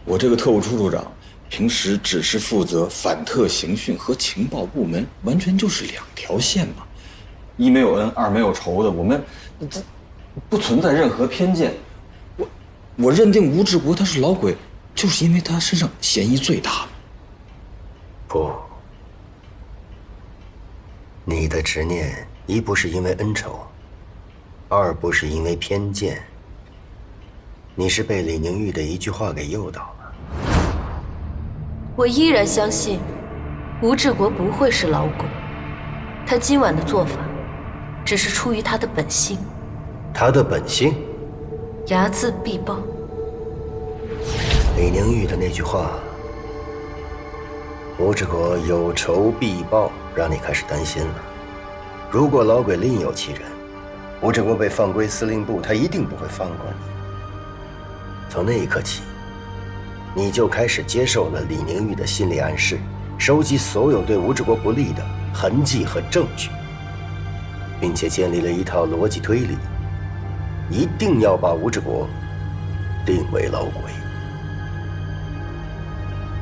我这个特务处处长，平时只是负责反特刑讯和情报部门，完全就是两条线嘛。一没有恩，二没有仇的，我们不存在任何偏见。我认定吴志国他是老鬼，就是因为他身上嫌疑最大。不，你的执念一不是因为恩仇，二不是因为偏见，你是被李宁玉的一句话给诱导了。我依然相信，吴志国不会是老鬼，他今晚的做法，只是出于他的本性。他的本性？睚眦必报。李宁玉的那句话，吴志国有仇必报，让你开始担心了。如果老鬼另有其人，吴志国被放归司令部，他一定不会放过你。从那一刻起，你就开始接受了李宁玉的心理暗示，收集所有对吴志国不利的痕迹和证据，并且建立了一套逻辑推理，一定要把吴志国定为老鬼。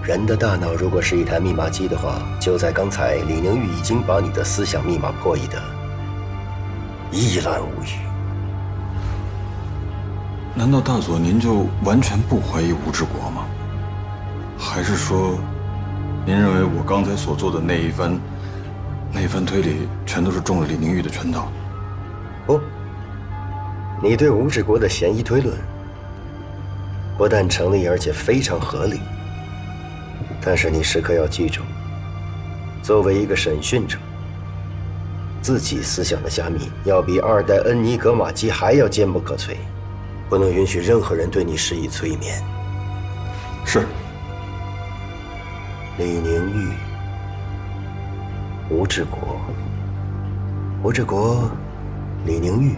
人的大脑如果是一台密码机的话，就在刚才，李宁玉已经把你的思想密码破译的一览无余。难道大佐您就完全不怀疑吴志国吗？还是说，您认为我刚才所做的那一番推理，全都是中了李宁玉的圈套？不，你对吴志国的嫌疑推论不但成立，而且非常合理。但是你时刻要记住，作为一个审讯者，自己思想的加密要比二代恩尼格玛机还要坚不可摧，不能允许任何人对你施以催眠。是。李宁玉、吴志国、李宁玉，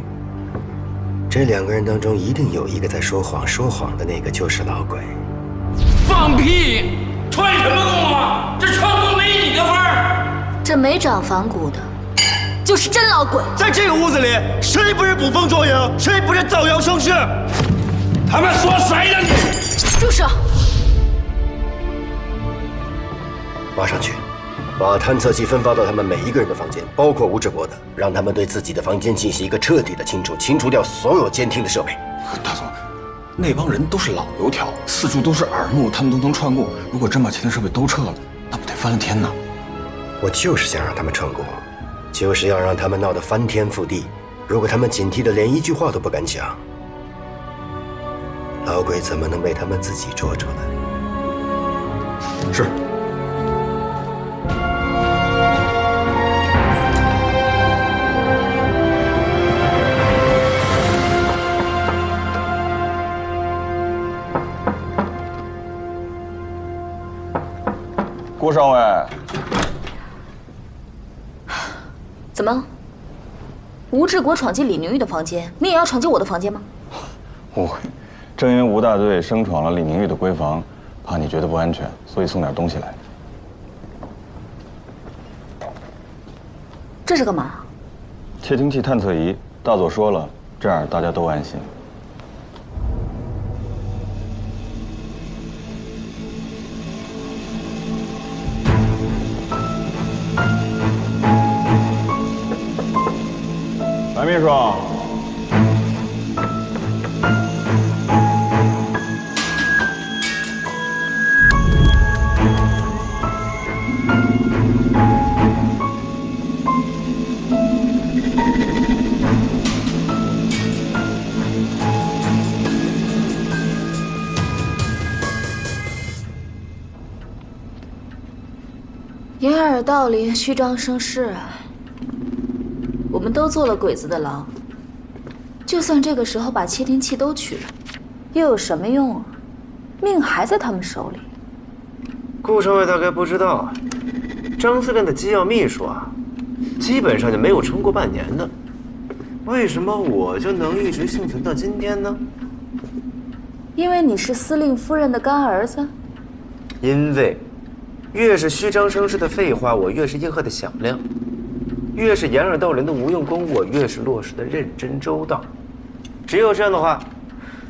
这两个人当中一定有一个在说谎，说谎的那个就是老鬼。放屁！串什么供啊？这串供没你的份儿。这没长反骨的，就是真老鬼。在这个屋子里，谁不是捕风捉影？谁不是造谣生事？他们说谁呢？你住手！马上去，把探测器分发到他们每一个人的房间，包括吴志国的，让他们对自己的房间进行一个彻底的清除，清除掉所有监听的设备。大佐，那帮人都是老油条，四处都是耳目，他们都能串供。如果真把监听设备都撤了，那不得翻了天呐！我就是想让他们串供，就是要让他们闹得翻天覆地。如果他们警惕的连一句话都不敢讲，老鬼怎么能被他们自己捉出来？是。郭上尉，怎么？吴志国闯进李宁玉的房间，你也要闯进我的房间吗？误会，正因为吴大队生闯了李宁玉的闺房，怕你觉得不安全，所以送点东西来。这是干嘛？窃听器探测仪，大佐说了，这样大家都安心。秘书。掩耳盗铃，虚张声势啊！我们都坐了鬼子的牢，就算这个时候把窃听器都取了，又有什么用啊？命还在他们手里。顾上尉大概不知道啊，张司令的机要秘书啊，基本上就没有撑过半年的。为什么我就能一直幸存到今天呢？因为你是司令夫人的干儿子。因为。越是虚张声势的废话，我越是应和的响亮；越是掩耳盗铃的无用功，我越是落实的认真周到。只有这样的话，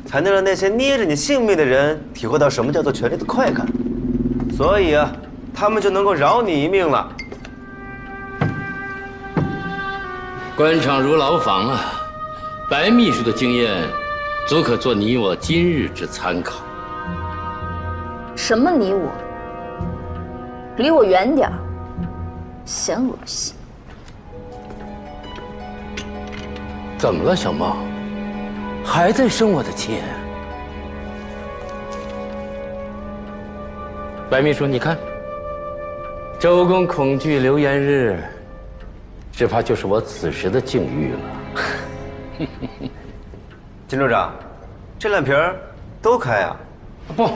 才能让那些捏着你性命的人体会到什么叫做权力的快感。所以啊，他们就能够饶你一命了。官场如牢房啊，白秘书的经验，足可做你我今日之参考。什么你我？离我远点儿，嫌恶心。怎么了，小孟？还在生我的气？白秘书，你看，周公恐惧流言日，只怕就是我此时的境遇了。金处长，这两瓶都开啊？不，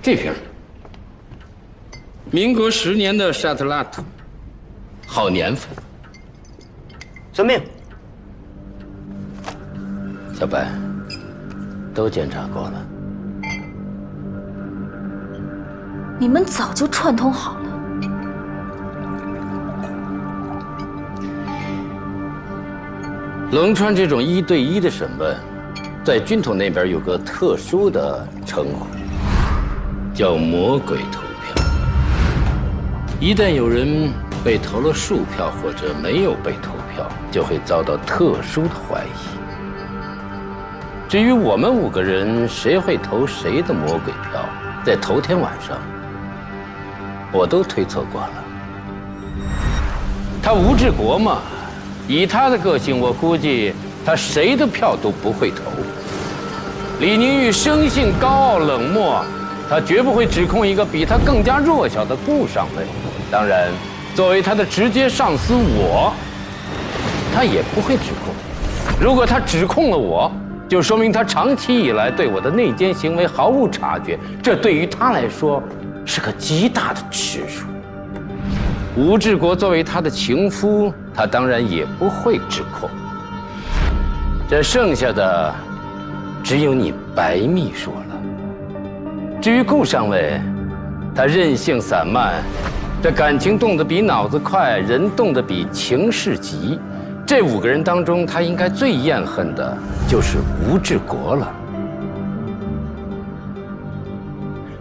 这瓶。民国10年的沙特拉图，好年份。遵命。小白，都检查过了。你们早就串通好了。龙川这种1对1的审问，在军统那边有个特殊的称呼，叫魔鬼投票。一旦有人被投了数票，或者没有被投票，就会遭到特殊的怀疑。至于我们5个人谁会投谁的魔鬼票，在头天晚上，我都推测过了。他吴志国嘛，以他的个性，我估计他谁的票都不会投。李宁玉生性高傲冷漠，他绝不会指控一个比他更加弱小的顾上尉。当然，作为他的直接上司我，他也不会指控。如果他指控了我，就说明他长期以来对我的内奸行为毫无察觉，这对于他来说是个极大的耻辱。吴志国作为他的情夫，他当然也不会指控。这剩下的只有你白秘书了。至于顾上尉，他任性散漫，这感情动得比脑子快，人动得比情势急。这5个人当中，他应该最厌恨的就是吴志国了。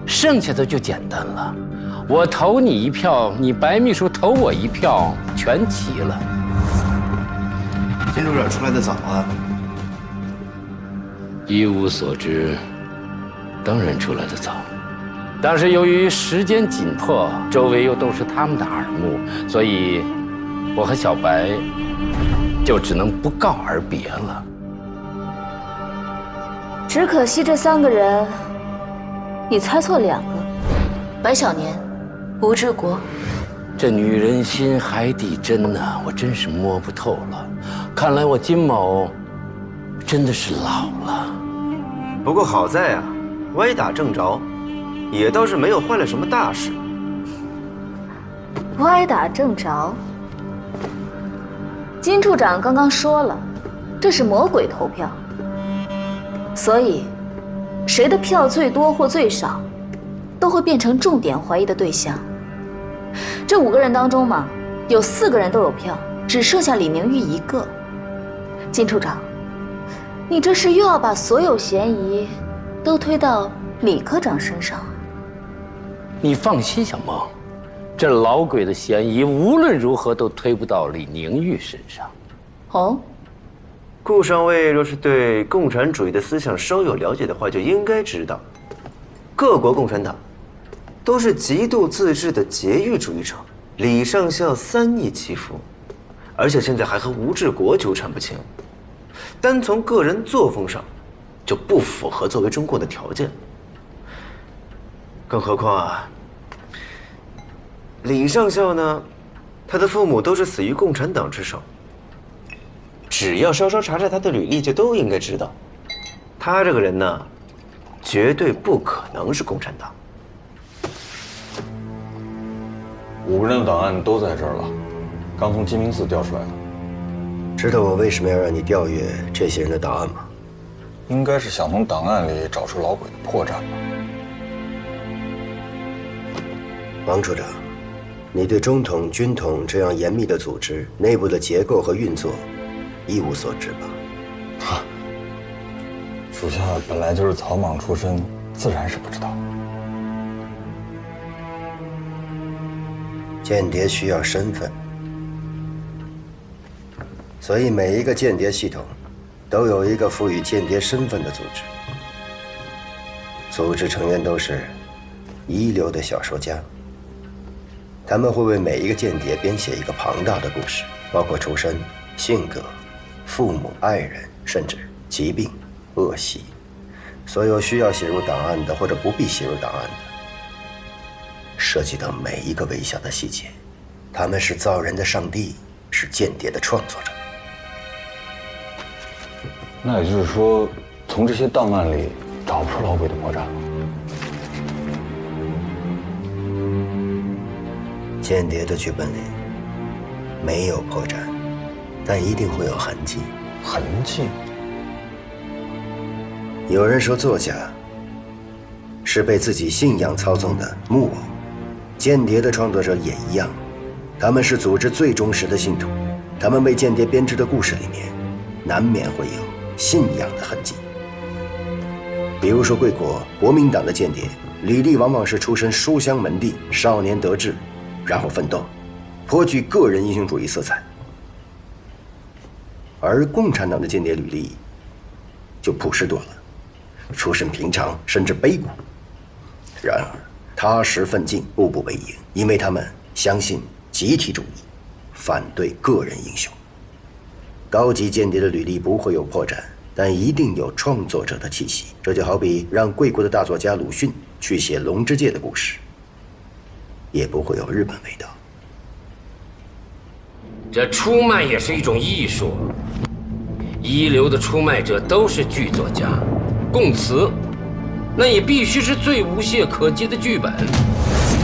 剩下的就简单了，我投你一票，你白秘书投我一票，全齐了。金处长出来的早啊。一无所知，当然出来的早。但是由于时间紧迫，周围又都是他们的耳目，所以我和小白就只能不告而别了。只可惜这3个人，你猜错2个，白小年、吴志国。这女人心海底针呐，我真是摸不透了。看来我金某真的是老了。不过好在啊，歪打正着，也倒是没有坏了什么大事。歪打正着。金处长刚刚说了，这是魔鬼投票，所以谁的票最多或最少，都会变成重点怀疑的对象。这5个人当中嘛，有4个人都有票，只剩下李明玉1个。金处长，你这是又要把所有嫌疑都推到李科长身上？你放心，小孟，这老鬼的嫌疑无论如何都推不到李宁玉身上。哦，顾上尉若是对共产主义的思想稍有了解的话，就应该知道，各国共产党都是极度自治的节欲主义者，李上校3意其服，而且现在还和吴志国纠缠不清。单从个人作风上，就不符合作为中共的条件。更何况啊，李上校呢，他的父母都是死于共产党之手。只要稍稍查查他的履历，就都应该知道，他这个人呢，绝对不可能是共产党。 5个人的档案都在这儿了，刚从鸡鸣寺调出来的。知道我为什么要让你调阅这些人的档案吗？应该是想从档案里找出老鬼的破绽吧。王处长，你对中统、军统这样严密的组织内部的结构和运作一无所知吧？哈，属下本来就是草莽出身，自然是不知道。 间谍需要身份，所以每一个间谍系统都有一个赋予间谍身份的组织。组织成员都是一流的小说家，他们会为每一个间谍编写一个庞大的故事，包括出身、性格、父母、爱人，甚至疾病、恶习，所有需要写入档案的或者不必写入档案的。 涉及到每一个微小的细节，他们是造人的上帝，是间谍的创作者。那也就是说，从这些档案里找不出老鬼的破绽了。间谍的剧本里没有破绽，但一定会有痕迹。痕迹？有人说，作家是被自己信仰操纵的木偶。 间谍的创作者也一样，他们是组织最忠实的信徒，他们为间谍编织的故事里面，难免会有信仰的痕迹。比如说贵国国民党的间谍，履历往往是出身书香门第，少年得志，然后奋斗，颇具个人英雄主义色彩。而共产党的间谍履历就朴实多了，出身平常，甚至卑谷。然而。 踏实奋进，步步为营，因为他们相信集体主义，反对个人英雄。高级间谍的履历不会有破绽，但一定有创作者的气息。这就好比让贵国的大作家鲁迅去写《龙之介》的故事，也不会有日本味道。这出卖也是一种艺术，一流的出卖者都是剧作家，供词。 那也必须是最无懈可击的剧本。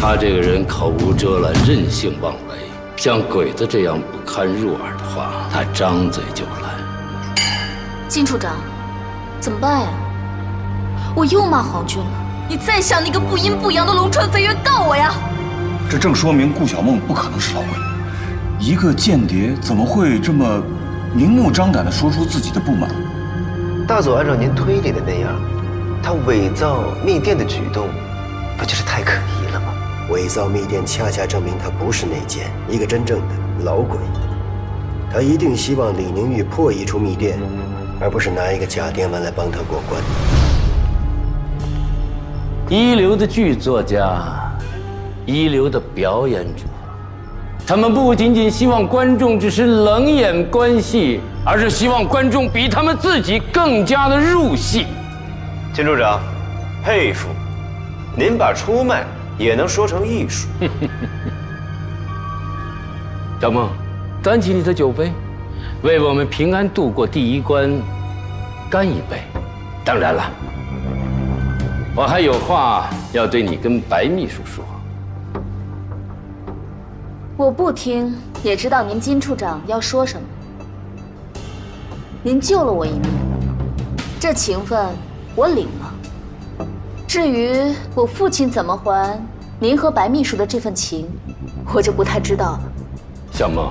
他这个人口无遮拦，任性妄为，像鬼子这样不堪入耳的话，他张嘴就来。金处长，怎么办呀？我又骂皇军了，你再向那个不阴不阳的龙川飞跃告我呀！这正说明顾小梦不可能是老鬼，一个间谍怎么会这么明目张胆地说出自己的不满？大佐按照您推理的那样。 他伪造密电的举动，不就是太可疑了吗？伪造密电恰恰证明他不是内奸，一个真正的老鬼。他一定希望李宁玉破译出密电，而不是拿一个假电文来帮他过关。一流的剧作家，一流的表演者，他们不仅仅希望观众只是冷眼观戏，而是希望观众比他们自己更加的入戏。 金处长，佩服，您把出卖也能说成艺术。小梦，端起你的酒杯，为我们平安度过第一关，干一杯。当然了，我还有话要对你跟白秘书说。我不听，也知道您金处长要说什么。您救了我一命，这情分。 我领了。至于我父亲怎么还您和白秘书的这份情，我就不太知道了。小梦，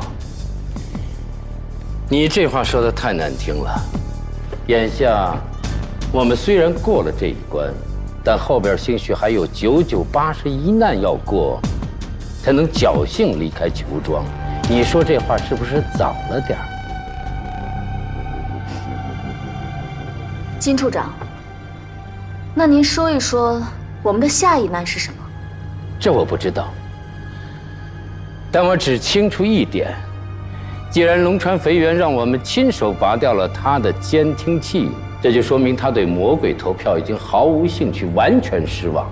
你这话说的太难听了。眼下，我们虽然过了这一关，但后边兴许还有9981难要过，才能侥幸离开球庄。你说这话是不是早了点儿？金处长，那您说一说我们的下一难是什么？这我不知道，但我只清楚一点：既然龙川肥源让我们亲手拔掉了他的监听器，这就说明他对魔鬼投票已经毫无兴趣，完全失望。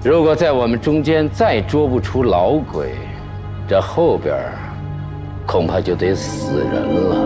如果在我们中间再捉不出老鬼，这后边恐怕就得死人了。